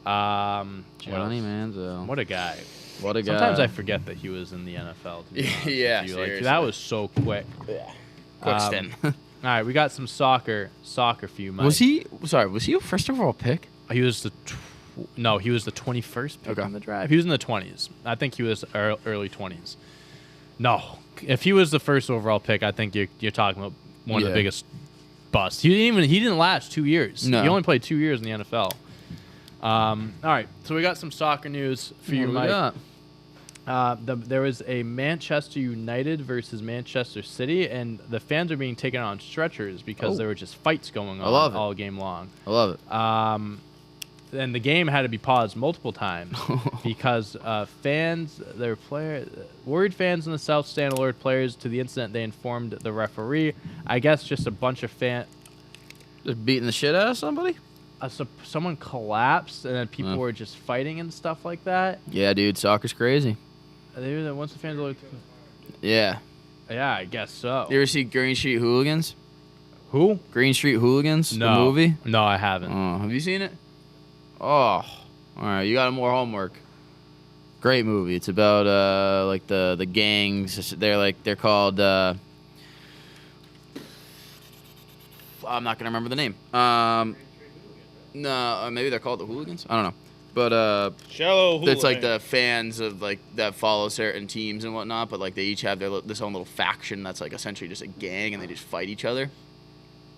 B: What
C: Johnny
B: else?
C: Manziel.
B: What a guy.
C: What a guy.
B: Sometimes I forget that he was in the NFL. To be honest with
C: Yeah,
B: you. Like,
C: seriously.
B: that was so quick.
C: Quick stint.
B: All right, we got some soccer for you, Mike.
C: Was he a first overall pick?
B: He was he was the 21st pick
C: Okay.
B: in the draft. He was in the 20s. I think he was early 20s. No, if he was the first overall pick, I think you're talking about one of the
C: Yeah.
B: biggest busts. He didn't last 2 years.
C: No.
B: He only played 2 years in the NFL. All right, so we got some soccer news for you,
C: What do we
B: Mike.
C: got?
B: There was a Manchester United versus Manchester City, and the fans are being taken on stretchers because
C: Oh.
B: there were just fights going on
C: love it.
B: all game long.
C: I love it.
B: And the game had to be paused multiple times because worried fans in the South Stand alerted players to the incident. They informed the referee. I guess just a bunch of
C: Just beating the shit out of somebody?
B: someone collapsed, and then people
C: Oh.
B: were just fighting and stuff like that.
C: Yeah, dude. Soccer's crazy.
B: They were once the fans alerted.
C: Yeah.
B: Yeah, I guess so.
C: You ever see Green Street Hooligans?
B: Who?
C: Green Street Hooligans?
B: No.
C: The movie?
B: No, I haven't.
C: Oh, have you seen it? Oh. All right. You got more homework. Great movie. It's about like the gangs. They're called I'm not gonna remember the name. No, maybe they're called the Hooligans. I don't know. But
A: Shallow
C: it's like the fans of like that follow certain teams and whatnot. But like they each have this own little faction that's like essentially just a gang, and they just fight each other.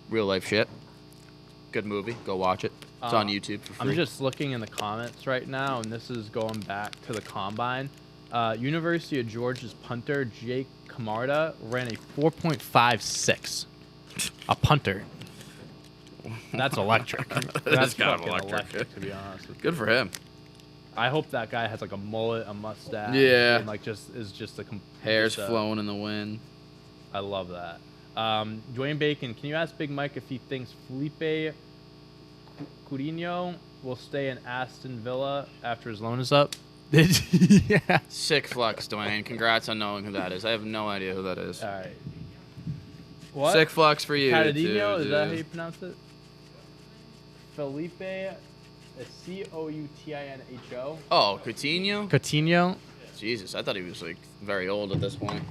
C: Real life shit. Good movie. Go watch it. It's on YouTube for free.
B: I'm just looking in the comments right now, and this is going back to the combine. University of Georgia's punter Jake Camarda ran a 4.56. A punter. That's electric. That's
C: kind of
B: fucking
C: electric.
B: to be honest with you.
C: Good for him.
B: I hope that guy has like a mullet, a mustache.
C: Yeah.
B: And like is just a
C: Hair's
B: just a-
C: flowing in the wind.
B: I love that. Dwayne Bacon, can you ask Big Mike if he thinks Felipe Coutinho will stay in Aston Villa after his loan is up? Yeah.
C: Sick flex, Dwayne. Congrats on knowing who that is. I have no idea who that is.
B: All right. What?
C: Sick flex for you.
B: Cadadinho,
C: too,
B: is that how
C: dude.
B: you pronounce it? Felipe, Coutinho.
C: Oh, Coutinho?
B: Coutinho.
C: Jesus, I thought he was like very old at this point.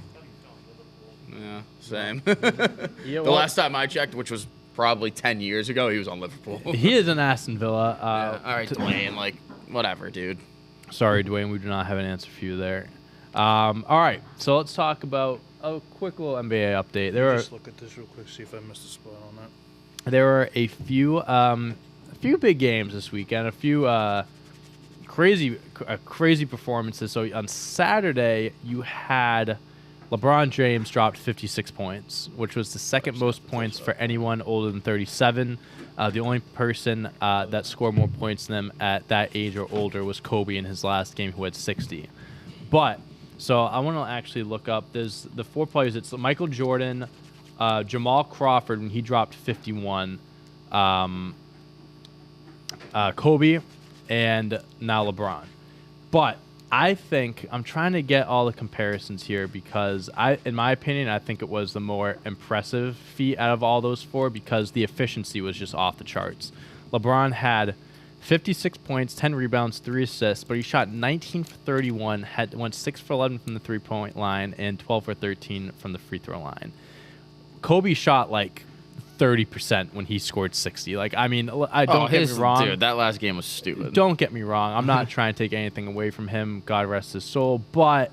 C: Yeah, same.
B: Yeah,
C: The
B: well,
C: last time I checked, which was probably 10 years ago, he was on Liverpool.
B: he is in Aston Villa.
C: Yeah. All right, Dwayne, like, whatever, dude.
B: Sorry, Dwayne, we do not have an answer for you there. All right, so let's talk about a quick little NBA update.
A: Just look at this real quick, see if I missed a spot on that.
B: There were a few big games this weekend, a few crazy performances. So on Saturday, you had LeBron James dropped 56 points, which was the second most points for anyone older than 37. The only person that scored more points than him at that age or older was Kobe in his last game, who had 60. But so I want to actually look up. There's the four players. It's Michael Jordan, Jamal Crawford when he dropped 51, Kobe, and now LeBron. But I think I'm trying to get all the comparisons here because in my opinion, I think it was the more impressive feat out of all those four because the efficiency was just off the charts. LeBron had 56 points, 10 rebounds, 3 assists, but he shot 19 for 31, went 6 for 11 from the three-point line, and 12 for 13 from the free throw line. Kobe shot like 30% when he scored 60. Like, I mean, I don't get me wrong.
C: Dude, that last game was stupid.
B: Don't get me wrong. I'm not trying to take anything away from him. God rest his soul. But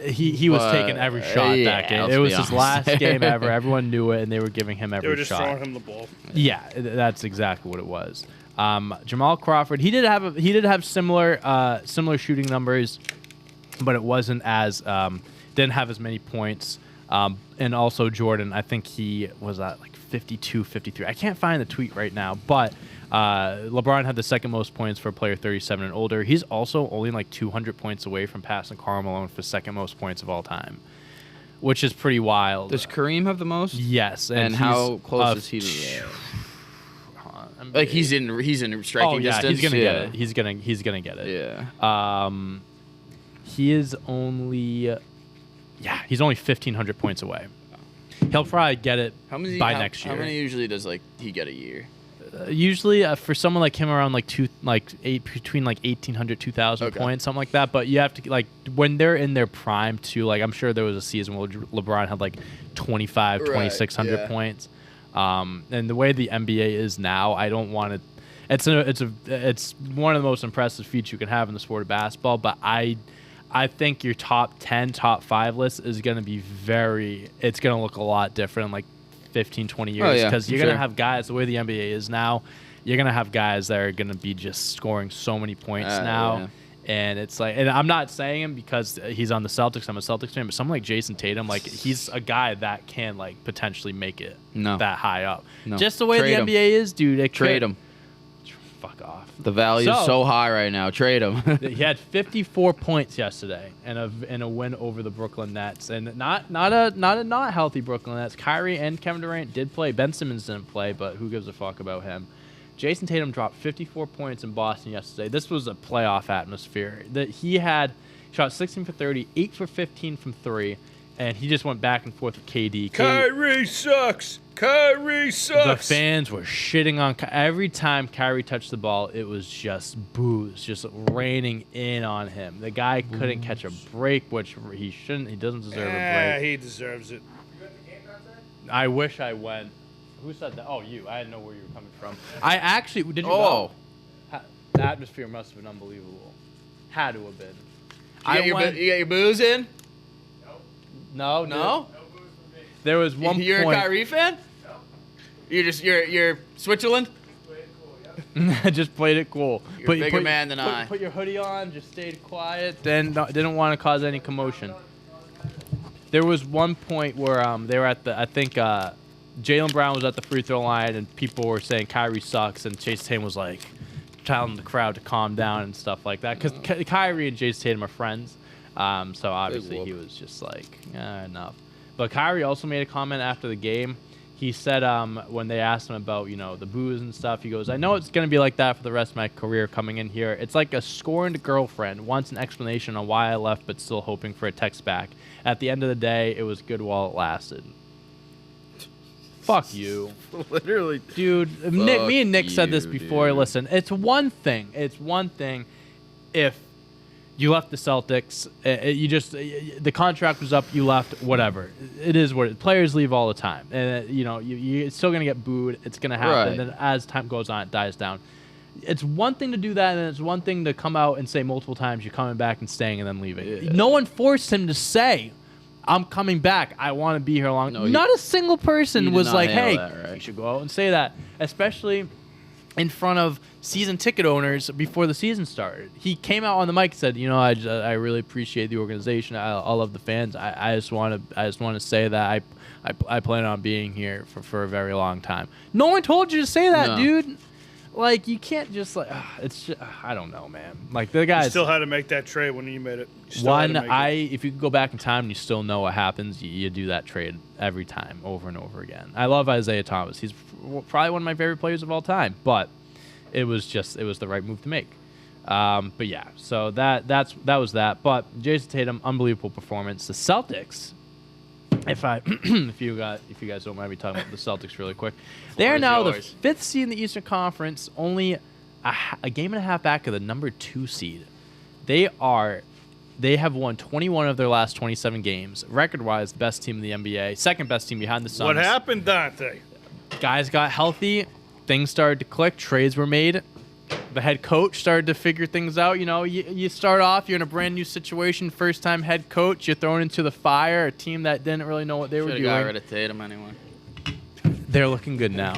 B: he was taking every shot that game. It was his last game ever. Everyone knew it, and they were giving him every shot.
A: They were just throwing him the ball.
B: Yeah, that's exactly what it was. Jamal Crawford, he did have similar shooting numbers, but it wasn't as didn't have as many points. And also Jordan, I think he was at like 52, 53. I can't find the tweet right now, but LeBron had the second most points for a player 37 and older. He's also only like 200 points away from passing Karl Malone for second most points of all time, which is pretty wild.
C: Does Kareem have the most?
B: Yes,
C: and how close is he to that? Like he's in striking distance.
B: He's gonna get it. He's gonna get it.
C: Yeah.
B: He is only, he's only 1,500 points away. He'll probably get it next year.
C: How many usually does he get a year?
B: Usually for someone like him around between 1,800, 2,000 points, something like that. But you have to when they're in their prime too. Like I'm sure there was a season where LeBron had like 2,600 points. And the way the NBA is now, I don't want to. It's one of the most impressive feats you can have in the sport of basketball. But I think your top 10, top 5 list is going to be it's going to look a lot different in like 15, 20 years because you're going to have guys. The way the NBA is now, you're going to have guys that are going to be just scoring so many points now. Yeah. And it's like, and I'm not saying him because he's on the Celtics. I'm a Celtics fan, but someone like Jason Tatum, like he's a guy that can like potentially make it that high up. No. Just the way the NBA is, dude.
C: Trade him.
B: Fuck off.
C: The value is so high right now. Trade him.
B: He had 54 points yesterday and a win over the Brooklyn Nets, and not a healthy Brooklyn Nets. Kyrie and Kevin Durant did play. Ben Simmons didn't play, but who gives a fuck about him? Jason Tatum dropped 54 points in Boston yesterday. This was a playoff atmosphere. He shot 16 for 30, 8 for 15 from 3, and he just went back and forth with KD.
A: Kyrie sucks. Kyrie sucks.
B: The fans were shitting on every time Kyrie touched the ball. It was just boos, just raining in on him. The guy couldn't catch a break, which he shouldn't. He doesn't deserve a break.
A: Yeah, he deserves it.
B: I wish I went. Who said that? Oh, you. I didn't know where you were coming from. I actually did. You go? The atmosphere must have been unbelievable. Had to have been.
C: You got your booze in?
B: No.
C: No.
B: There was one point.
C: You're a Kyrie fan? No. You're Switzerland?
B: Just played it cool.
C: You're a bigger man than I.
B: Put your hoodie on. Just stayed quiet. Then didn't want to cause any commotion. There was one point where they were at I think Jaylen Brown was at the free throw line and people were saying Kyrie sucks, and Jason Tatum was like telling the crowd to calm down and stuff like that because Kyrie and Jason Tatum are friends. So obviously he was just like enough. But Kyrie also made a comment after the game. He said when they asked him about the booze and stuff, he goes, "I know it's gonna be like that for the rest of my career coming in here. It's like a scorned girlfriend wants an explanation on why I left, but still hoping for a text back. At the end of the day, it was good while it lasted." Fuck you.
C: Literally.
B: Dude, me and Nick said this before. Dude. Listen, it's one thing if you left the Celtics, the contract was up, you left, whatever. It is what players leave all the time. And you're still going to get booed. It's going to happen. Right. And then as time goes on, it dies down. It's one thing to do that, and it's one thing to come out and say multiple times you're coming back and staying and then leaving. Yeah. No one forced him to say, "I'm coming back. I want to be here long." No, not a single person was like, "Hey, you should go out and say that," especially in front of season ticket owners before the season started. He came out on the mic and said, I really appreciate the organization. I love the fans. I just want to say that I plan on being here for a very long time. No one told you to say that, dude. Like, you can't just it's just, I don't know, man. Like, the guys
A: still had to make that trade when you made it.
B: If you could go back in time and you still know what happens, you do that trade every time, over and over again. I love Isaiah Thomas. He's probably one of my favorite players of all time, but it was the right move to make. But yeah, so that was that. But Jason Tatum, unbelievable performance. The Celtics, if you guys don't mind me talking about the Celtics really quick, they are now the 5th seed in the Eastern Conference, only a game and a half back of the number 2 seed. They have won 21 of their last 27 games. Record-wise, the best team in the NBA. Second best team behind the Suns.
A: What happened, Dante?
B: Guys got healthy. Things started to click. Trades were made. The head coach started to figure things out. You know, you start off, you're in a brand new situation. First-time head coach. You're thrown into the fire. A team that didn't really know what they were doing.
C: Got rid of Tatum anyway.
B: They're looking good now.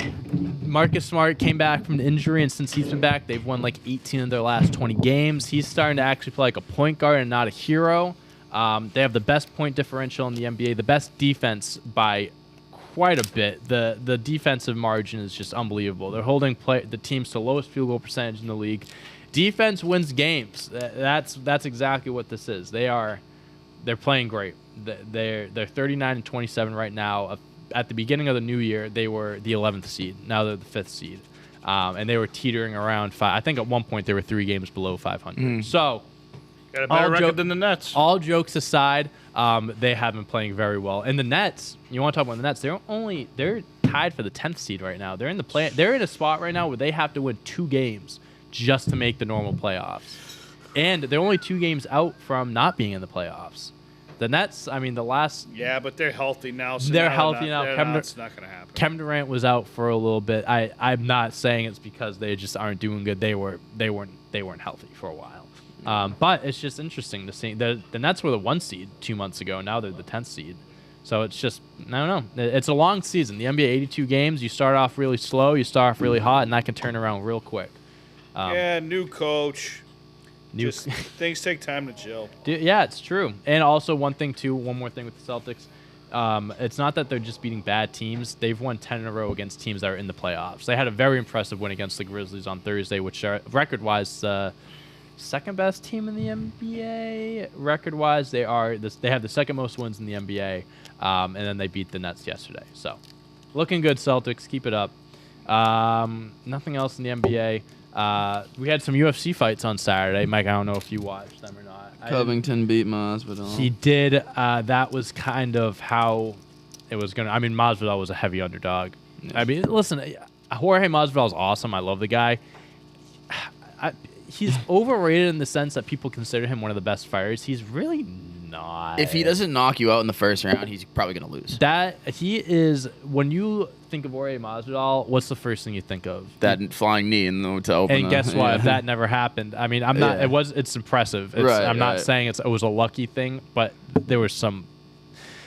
B: Marcus Smart came back from an injury, and since he's been back, they've won like 18 of their last 20 games. He's starting to actually play like a point guard and not a hero. They have the best point differential in the NBA, the best defense by quite a bit. The defensive margin is just unbelievable. They're holding the teams to lowest field goal percentage in the league. Defense wins games. That's exactly what this is. They're playing great. They're 39-27 right now. At the beginning of the new year, they were the 11th seed. Now they're the 5th seed. And they were teetering around 5. I think at one point they were 3 games below 500. So,
A: Got a better record than the Nets.
B: all jokes aside, they have been playing very well. And the Nets, you want to talk about the Nets? They're tied for the 10th seed right now. They're in the play. They're in a spot right now where they have to win 2 games just to make the normal playoffs. And they're only 2 games out from not being in the playoffs. The Nets, I mean, the last
A: Yeah, but they're healthy now. So
B: They're healthy now.
A: It's not going to happen.
B: Kevin Durant was out for a little bit. I'm not saying it's because they just aren't doing good. They weren't healthy for a while. But it's just interesting to see. The Nets were the 1 seed 2 months ago. Now they're the 10th seed. So it's just, I don't know. It's a long season. The NBA, 82 games. You start off really slow. You start off really hot, and that can turn around real quick.
A: Yeah, new coach. Just things take time to gel.
B: Yeah, it's true. And also one more thing with the Celtics. It's not that they're just beating bad teams. They've won 10 in a row against teams that are in the playoffs. They had a very impressive win against the Grizzlies on Thursday, which are record-wise second best team in the NBA. Record-wise, they have the second most wins in the NBA, and then they beat the Nets yesterday. So, looking good, Celtics. Keep it up. Nothing else in the NBA. We had some UFC fights on Saturday. Mike, I don't know if you watched them or not.
C: Covington beat Masvidal.
B: He did. That was kind of how it was going to. I mean, Masvidal was a heavy underdog. Yeah. I mean, listen, Jorge Masvidal is awesome. I love the guy. He's overrated in the sense that people consider him one of the best fighters. He's really not.
C: If he doesn't knock you out in the first round, he's probably going to lose.
B: He is. When you think of Jorge Masvidal, what's the first thing you think of?
C: That flying knee in the hotel.
B: And guess what? If that never happened, I mean, I'm not. Yeah. It's impressive. I'm not saying it was a lucky thing, but there was some.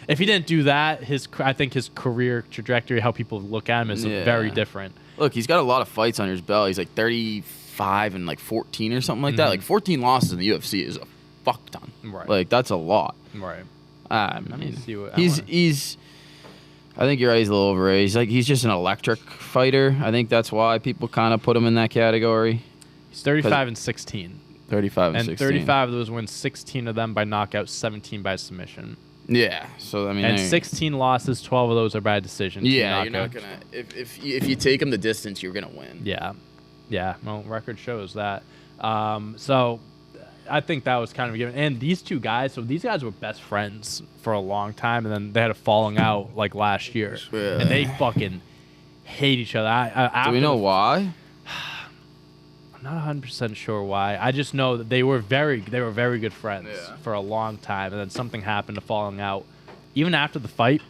B: If he didn't do that, I think his career trajectory, how people look at him, is very different.
C: Look, he's got a lot of fights on his belt. He's like 35 and like 14 or something like that. Like 14 losses in the UFC is a fuck ton.
B: Right.
C: Like that's a lot.
B: Right.
C: I mean, he's. I think you're right. He's a little overrated. He's just an electric fighter. I think that's why people kind of put him in that category.
B: He's 35 and 16.
C: 35 and 16.
B: 35 of those wins, 16 of them by knockout, 17 by submission.
C: Yeah. So I mean,
B: and 16 losses, 12 of those are by decision.
C: Yeah, you're not gonna. If you take him the distance, you're gonna win.
B: Yeah. Yeah. Well, record shows that. So. I think that was kind of a given. And these two guys, these guys were best friends for a long time, and then they had a falling out like last year.
C: Yeah.
B: And they fucking hate each other.
C: Do we know why?
B: I'm not 100% sure why. I just know that they were very good friends for a long time, and then something happened to falling out. Even after the fight,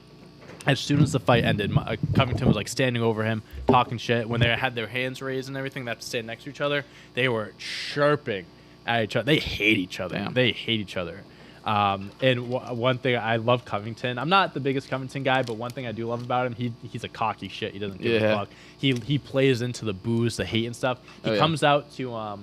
B: as soon as the fight ended, Covington was like standing over him, talking shit. When they had their hands raised and everything, they had to stand next to each other. They were chirping at each other. They hate each other.
C: Damn.
B: They hate each other. And one thing, I love Covington. I'm not the biggest Covington guy, but one thing I do love about him, he's a cocky shit. He doesn't give a fuck. He plays into the booze, the hate and stuff. He comes out to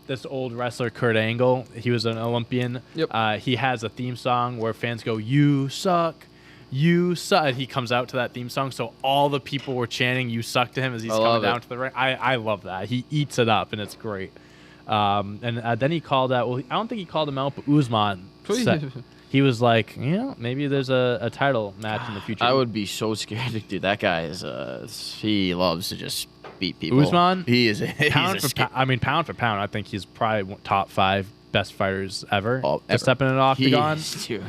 B: this old wrestler, Kurt Angle. He was an Olympian.
C: Yep.
B: He has a theme song where fans go, "You suck. You suck." And he comes out to that theme song, so all the people were chanting "You suck" to him as he's coming down to the ring. I love that. He eats it up, and it's great. And then he called out. Well, I don't think he called him out, but Usman said, he was like, maybe there's a title match in the future.
C: I would be so scared, dude. That guy is he loves to just beat people.
B: Usman,
C: he is
B: pound for pound. I think he's probably top 5 best fighters ever.
C: Ever.
B: Stepping in an octagon.
C: Dude,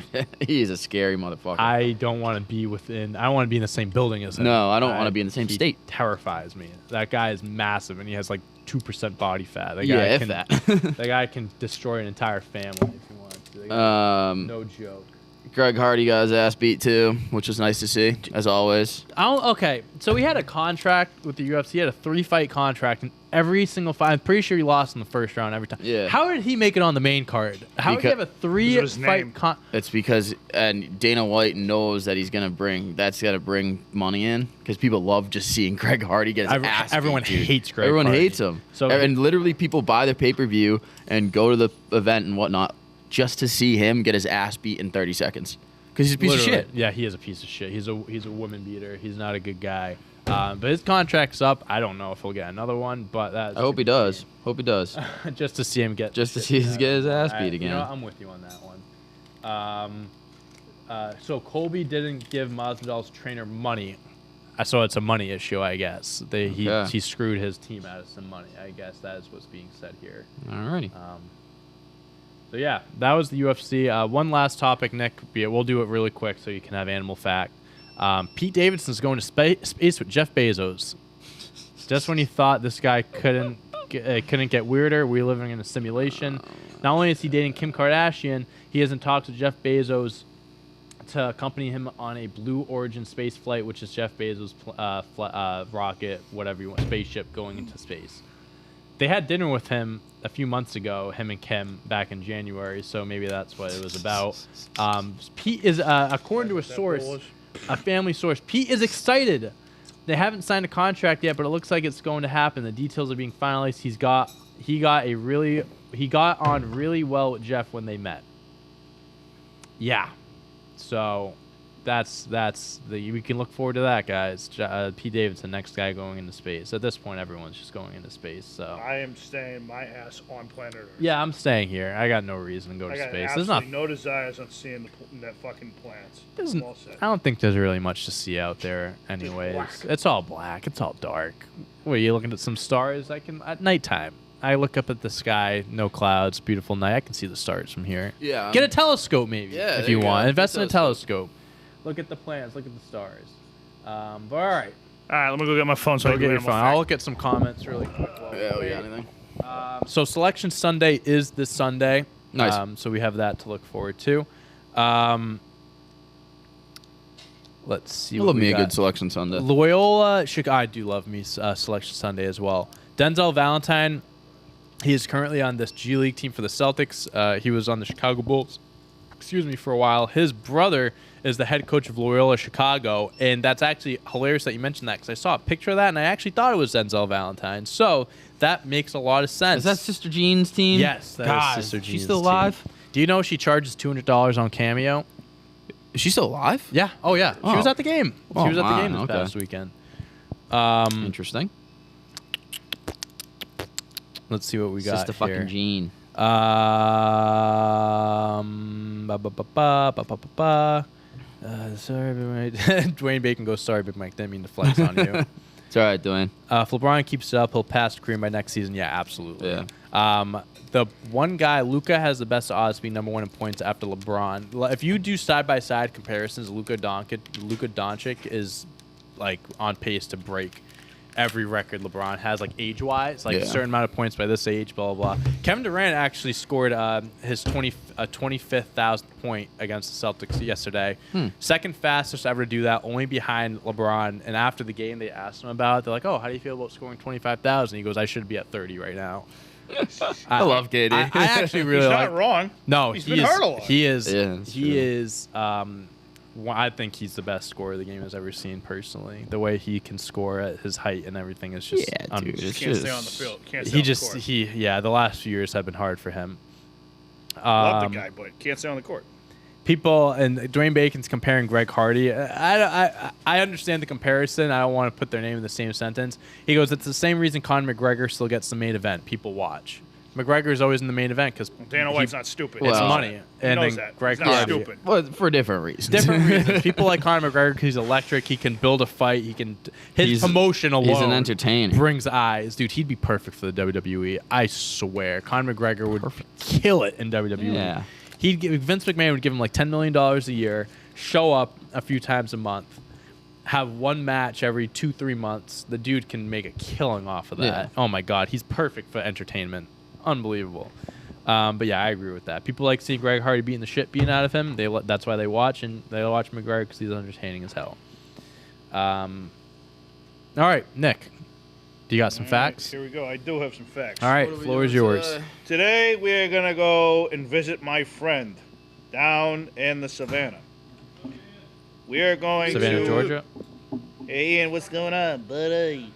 C: he is a scary motherfucker.
B: I don't want to be within. I don't want to be in the same building as him.
C: No, I don't want to be in the same state.
B: Terrifies me. That guy is massive, and he has like 2% body fat. That
C: Yeah,
B: guy
C: if
B: can,
C: that.
B: that guy can destroy an entire family if he wanted to. No joke.
C: Greg Hardy got his ass beat too, which was nice to see, as always.
B: Okay, so he had a contract with the UFC. He had a 3-fight contract, and every single fight, I'm pretty sure he lost in the first round every time.
C: Yeah.
B: How did he make it on the main card? How did he have a
A: his
B: 3-fight
A: name.
C: It's because and Dana White knows that he's gonna bring money in because people love just seeing Greg Hardy get his ass beat,
B: everyone
C: dude.
B: hates Greg
C: Everyone
B: Hardy.
C: hates him.
B: So-
C: And literally people buy their pay-per-view and go to the event and whatnot just to see him get his ass beat in 30 seconds because he's a piece of
B: Literally.
C: shit.
B: Yeah, he is a piece of shit. He's a woman beater. He's not a good guy. But his contract's up. I don't know if he'll get another one, but that's
C: I hope he does. Hope he does.
B: just to see him get
C: Just to see him get his ass beat again.
B: You know, I'm with you on that one. So Colby didn't give Masvidal's trainer money. So it's a money issue, I guess. He screwed his team out of some money. I guess that is what's being said here.
C: Alrighty.
B: So yeah, that was the UFC. One last topic, Nick. We'll do it really quick so you can have animal fact. Pete Davidson's going to space with Jeff Bezos. Just when you thought this guy couldn't get weirder, we're living in a simulation. Not only is he dating Kim Kardashian, he is in talks with Jeff Bezos to accompany him on a Blue Origin space flight, which is Jeff Bezos' rocket, whatever you want, spaceship going into space. They had dinner with him a few months ago, him and Kim, back in January, so maybe that's what it was about. Pete is, according to a source, a family source, Pete is excited. They haven't signed a contract yet, but it looks like it's going to happen. The details are being finalized. He got on really well with Jeff when they met. Yeah, so we can look forward to that, guys. Pete Davidson, next guy going into space. At this point, everyone's just going into space. So
D: I am staying my ass on planet Earth.
B: yeah, I'm staying here. I got no reason to go to
D: I got
B: space.
D: absolutely no desires on seeing that fucking plants.
B: There's
D: Well said.
B: I don't think there's really much to see out there, anyways.
D: black.
B: It's all black. It's all dark. What, are you looking at some stars? At nighttime. I look up at the sky, no clouds, beautiful night. I can see the stars from here.
C: Yeah.
B: Get a telescope, maybe,
C: Yeah,
B: if
C: there
B: you
C: you go.
B: want. Invest
C: Get a
B: in a telescope. Look at the planets. Look at the stars. But all right.
D: All right, let me go get my phone so I
B: Go
D: can
B: get your
D: animal
B: phone.
D: fact.
B: I'll look at some comments really quick. While we
C: Yeah, we
B: wait.
C: got anything?
B: So Selection Sunday is this Sunday.
C: Nice.
B: So we have that to look forward to. Let's see.
C: I
B: what
C: love
B: we
C: me a
B: got.
C: good selection Sunday.
B: Loyola, Chicago. I do love me Selection Sunday as well. Denzel Valentine. He is currently on this G League team for the Celtics. He was on the Chicago Bulls. For a while. His brother is the head coach of Loyola Chicago, and that's actually hilarious that you mentioned that because I saw a picture of that and I actually thought it was Denzel Valentine. So that makes a lot of sense.
C: Is that Sister Jean's team?
B: Yes, that
C: God,
B: is Sister
C: she's
B: Jean's
C: still
B: team.
C: alive?
B: Do you know she charges $200 on Cameo?
C: Is she still alive?
B: Yeah. Oh yeah. She
C: Oh.
B: was at the game. She
C: Oh,
B: was at the
C: wow,
B: game this
C: okay.
B: past weekend.
C: Interesting.
B: Let's see what we got
C: Sister fucking
B: here.
C: Jean.
B: Sorry, Big Mike. Dwayne Bacon goes, sorry, Big Mike. Didn't mean to flex on you.
C: It's all right, Dwayne.
B: If LeBron keeps it up, he'll pass Kareem by next season. Yeah, absolutely.
C: Yeah.
B: The one guy, Luka, has the best odds to be number one in points after LeBron. If you do side-by-side comparisons, Luka Doncic is like on pace to break every record LeBron has, like age-wise, like a certain amount of points by this age, blah, blah, blah. Kevin Durant actually scored his 25,000th point against the Celtics yesterday. Second fastest ever to do that, only behind LeBron. And after the game, they asked him about it. They're like, oh, how do you feel about scoring 25,000? He goes, I should be at 30 right now.
C: I love KD.
B: I actually really
D: He's
B: like.
D: not wrong.
B: No,
D: He's been hurt a lot.
B: He is.
C: Yeah, that's
B: he
C: true.
B: is. I think he's the best scorer the game has ever seen personally. The way he can score at his height and everything is just.
C: Yeah, dude, it's
D: Can't stay
C: just-
D: on the field. Can't stay
B: He
D: on
B: just
D: the court.
B: the last few years have been hard for him.
D: Love the guy, but can't stay on the court.
B: People and Dwayne Bacon's comparing Greg Hardy. I understand the comparison. I don't want to put their name in the same sentence. He goes, it's the same reason Conor McGregor still gets the main event. People watch. McGregor is always in the main event because
D: Dana White's not stupid.
B: it's
C: Well,
B: money. And
D: knows
B: then
D: that.
B: Greg
D: He's not
B: Hardy.
D: stupid.
C: Well, for different reasons.
B: Different reasons. People like Conor McGregor because he's electric. He can build a fight. He can. His
C: He's-
B: promotion alone.
C: He's an entertainer.
B: Brings eyes, dude. He'd be perfect for the WWE. I swear, Conor McGregor would kill it in WWE.
C: Yeah.
B: Vince McMahon would give him like $10 million a year, show up a few times a month, have one match every 2-3 months. The dude can make a killing off of that.
C: Yeah.
B: Oh my God, he's perfect for entertainment. Unbelievable. But yeah, I agree with that. People like seeing Greg Hardy beating the shit beaten out of him. That's why they watch, and they watch McGregor because he's entertaining as hell. All right, Nick, do you got some facts?
D: Here we go. I do have some facts.
B: All right, floor is yours.
D: Today we are gonna go and visit my friend down in the Savannah. We are going
B: Savannah,
D: to
B: Georgia.
D: Hey, Ian, what's going on, buddy?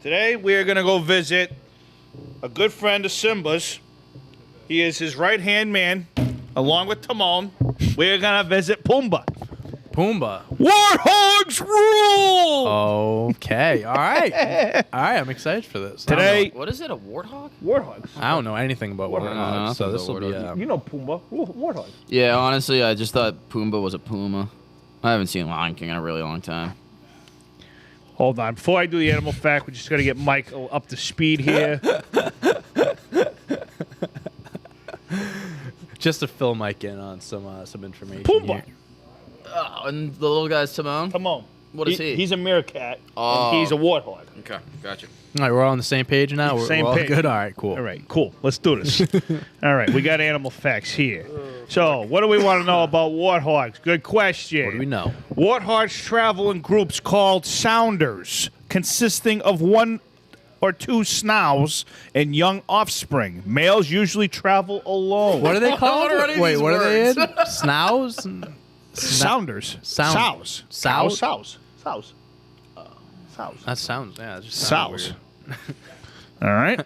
D: Today we are gonna go visit a good friend of Simba's. He is his right-hand man, along with Timon. We are gonna visit Pumbaa.
B: Pumbaa.
A: Warthogs rule!
B: Okay. All right. All right. I'm excited for this.
A: Today,
C: What is it? A warthog?
A: Warthogs.
B: I don't know anything about
C: No,
B: warthogs,
C: no,
B: so
C: nothing
B: this will be.
C: about
A: You know Pumbaa. Warthogs.
C: Yeah, honestly, I just thought Pumbaa was a puma. I haven't seen Lion King in a really long time.
A: Hold on. Before I do the animal fact, we just got to get Mike up to speed here.
B: Just to fill Mike in on some information.
A: Pumbaa.
B: Here.
C: Oh, and the little guy's Timon?
A: Come on.
C: What is he?
A: He's a meerkat.
C: Oh.
A: And he's a warthog.
C: Okay, gotcha.
B: All right, we're all on the same page now. We're
A: Same
B: all
A: page.
B: good. All right, cool.
A: All right, cool. Let's do this. All right, we got animal facts here. So, what do we want to know about warthogs? Good question.
B: What do we know?
A: Warthogs travel in groups called sounders, consisting of 1 or 2 snows and young offspring. Males usually travel alone.
B: What are they called?
C: What are
B: Wait,
C: these
B: what are they in?
C: words?
B: Snows?
A: Sounders.
B: Sound-
A: Sows.
B: Sows?
A: Sows. Sows. Sows.
B: That sounds, yeah, that just
A: Sows.
B: sounds weird.
A: All right.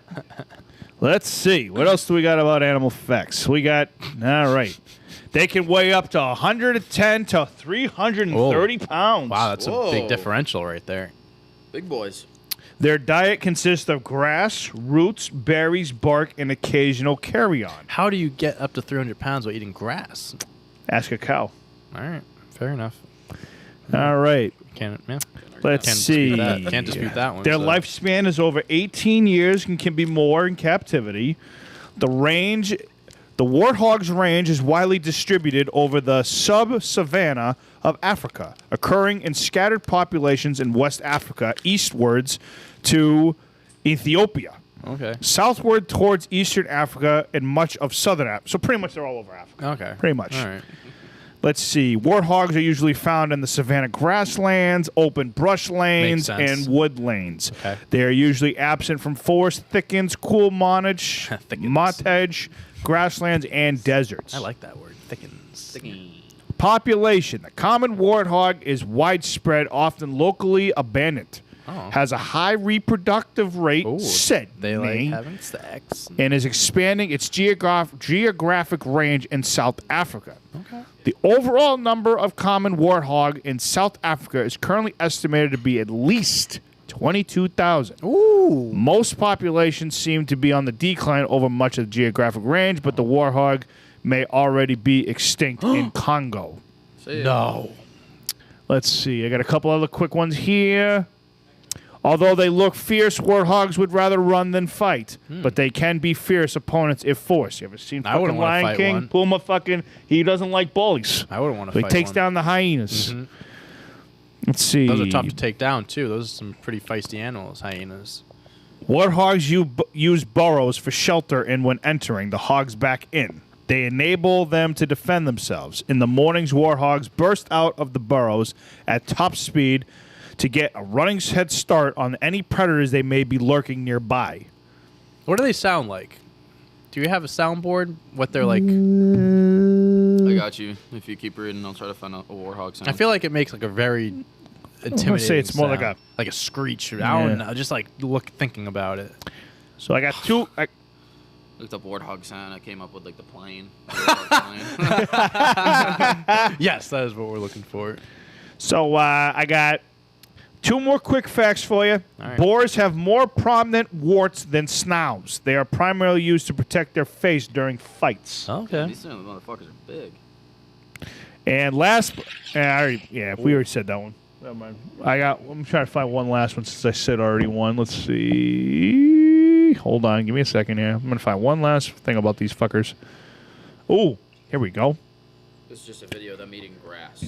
A: Let's see. What else do we got about animal facts? We got, all right. They can weigh up to 110 to 330 pounds.
B: Wow, that's a
C: Whoa.
B: big differential right there.
C: Big boys.
A: Their diet consists of grass, roots, berries, bark, and occasional carrion.
B: How do you get up to 300 pounds while eating grass?
A: Ask a cow.
B: All right, fair enough.
A: All right.
B: Can't, yeah.
A: Let's
B: Can't
A: see.
B: dispute that. Can't dispute that one.
A: Their
B: so.
A: lifespan is over 18 years and can be more in captivity. The warthog's range is widely distributed over the sub-savanna of Africa, occurring in scattered populations in West Africa eastwards to Ethiopia,
B: Okay.
A: southward towards eastern Africa and much of southern Africa. So pretty much they're all over Africa.
B: Okay.
A: Pretty much.
B: All right.
A: Let's see. Warthogs are usually found in the savanna grasslands, open brush lanes,
B: Makes sense.
A: and wood lanes.
B: Okay.
A: They are usually absent from forest thickets, cool montage,
B: Thickets.
A: montage, grasslands, and deserts.
B: I like that word. Thickens.
A: Population. The common warthog is widespread, often locally abundant.
B: Oh.
A: Has a high reproductive rate,
B: Ooh,
A: said
B: They like
A: me,
B: having sex.
A: and is expanding its geographic range in South Africa.
B: Okay.
A: The overall number of common warthog in South Africa is currently estimated to be at least 22,000.
B: Ooh.
A: Most populations seem to be on the decline over much of the geographic range, but the warthog may already be extinct in Congo.
B: No.
A: Let's see. I got a couple other quick ones here. Although they look fierce, warthogs would rather run than fight, but they can be fierce opponents if forced. You ever seen
B: I wouldn't
A: fucking
B: wanna
A: Lion
B: fight
A: King?
B: one.
A: Puma fucking, he doesn't like bullies.
B: I wouldn't want to
A: So he
B: fight
A: takes
B: one.
A: down the hyenas. Let's see.
B: Those are tough to take down, too. Those are some pretty feisty animals, hyenas.
A: Warthogs use burrows for shelter and when entering the hogs back in. They enable them to defend themselves. In the mornings, warthogs burst out of the burrows at top speed to get a running head start on any predators they may be lurking nearby.
B: What do they sound like? Do you have a soundboard? What they're like?
C: I got you. If you keep reading, I'll try to find a warthog sound.
B: I feel like it makes like a very intimidating
A: say it's more like
B: sound.
A: a-
B: screech. I
A: Yeah.
B: don't know. Just like thinking about it.
A: So I got two.
C: Looked up warthog sound. I came up with like the plane. Warthog plane.
B: Yes, that is what we're looking for.
A: So I got two more quick facts for you.
B: All right.
A: Boars have more prominent warts than snouts. They are primarily used to protect their face during fights.
B: Okay.
C: These motherfuckers are big.
A: And last, we already said that one. Never mind. I'm trying to find one last one since I said already one. Let's see. Hold on, give me a second here. I'm gonna find one last thing about these fuckers. Oh, here we go.
C: This is just a video of them eating grass.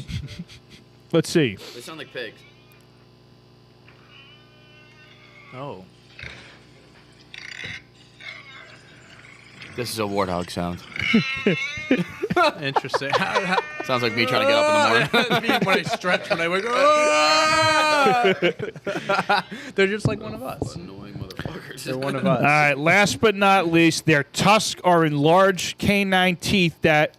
A: Let's see.
C: They sound like pigs.
B: Oh.
C: This is a warthog sound.
B: Interesting.
C: Sounds like me trying to get up in the morning.
B: Me when I stretch, when I wake up. They're just like one of us.
C: Annoying motherfuckers.
B: They're one of us.
A: All right, last but not least, their tusks are enlarged canine teeth that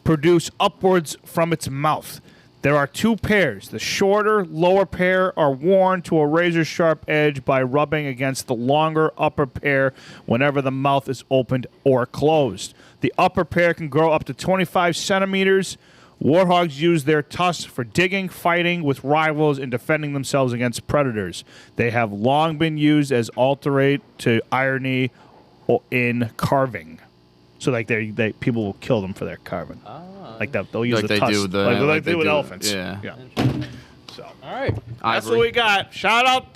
A: produce upwards from its mouth. There are two pairs. The shorter, lower pair are worn to a razor-sharp edge by rubbing against the longer upper pair whenever the mouth is opened or closed. The upper pair can grow up to 25 centimeters. Warthogs use their tusks for digging, fighting with rivals, and defending themselves against predators. They have long been used as alterate to irony or in carving. So, like, they people will kill them for their carving. Like that, they'll use
C: Like
A: the
C: they
A: tusks,
C: do with the-
A: like
C: like
A: they
C: they
A: do with
C: do-
A: elephants.
C: yeah.
A: So
B: All right.
A: that's
C: Ivory.
A: what we got. Shout out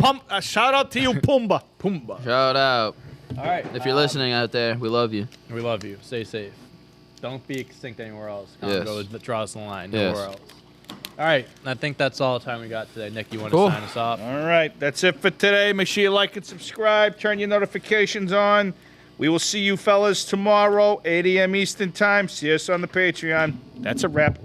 A: to you, Pumbaa.
B: Pumbaa.
C: Shout out.
B: All right.
C: If you're listening out there, we love you.
B: We love you. Stay safe. Don't be extinct anywhere else.
C: Yes.
B: Go draw us the line.
C: Yes.
B: Nowhere else. All right. I think that's all the time we got today. Nick, you want
C: Cool.
B: to sign us off?
A: All right, that's it for today. Make sure you like and subscribe. Turn your notifications on. We will see you fellas tomorrow, 8 a.m. Eastern Time. See us on the Patreon. That's a wrap.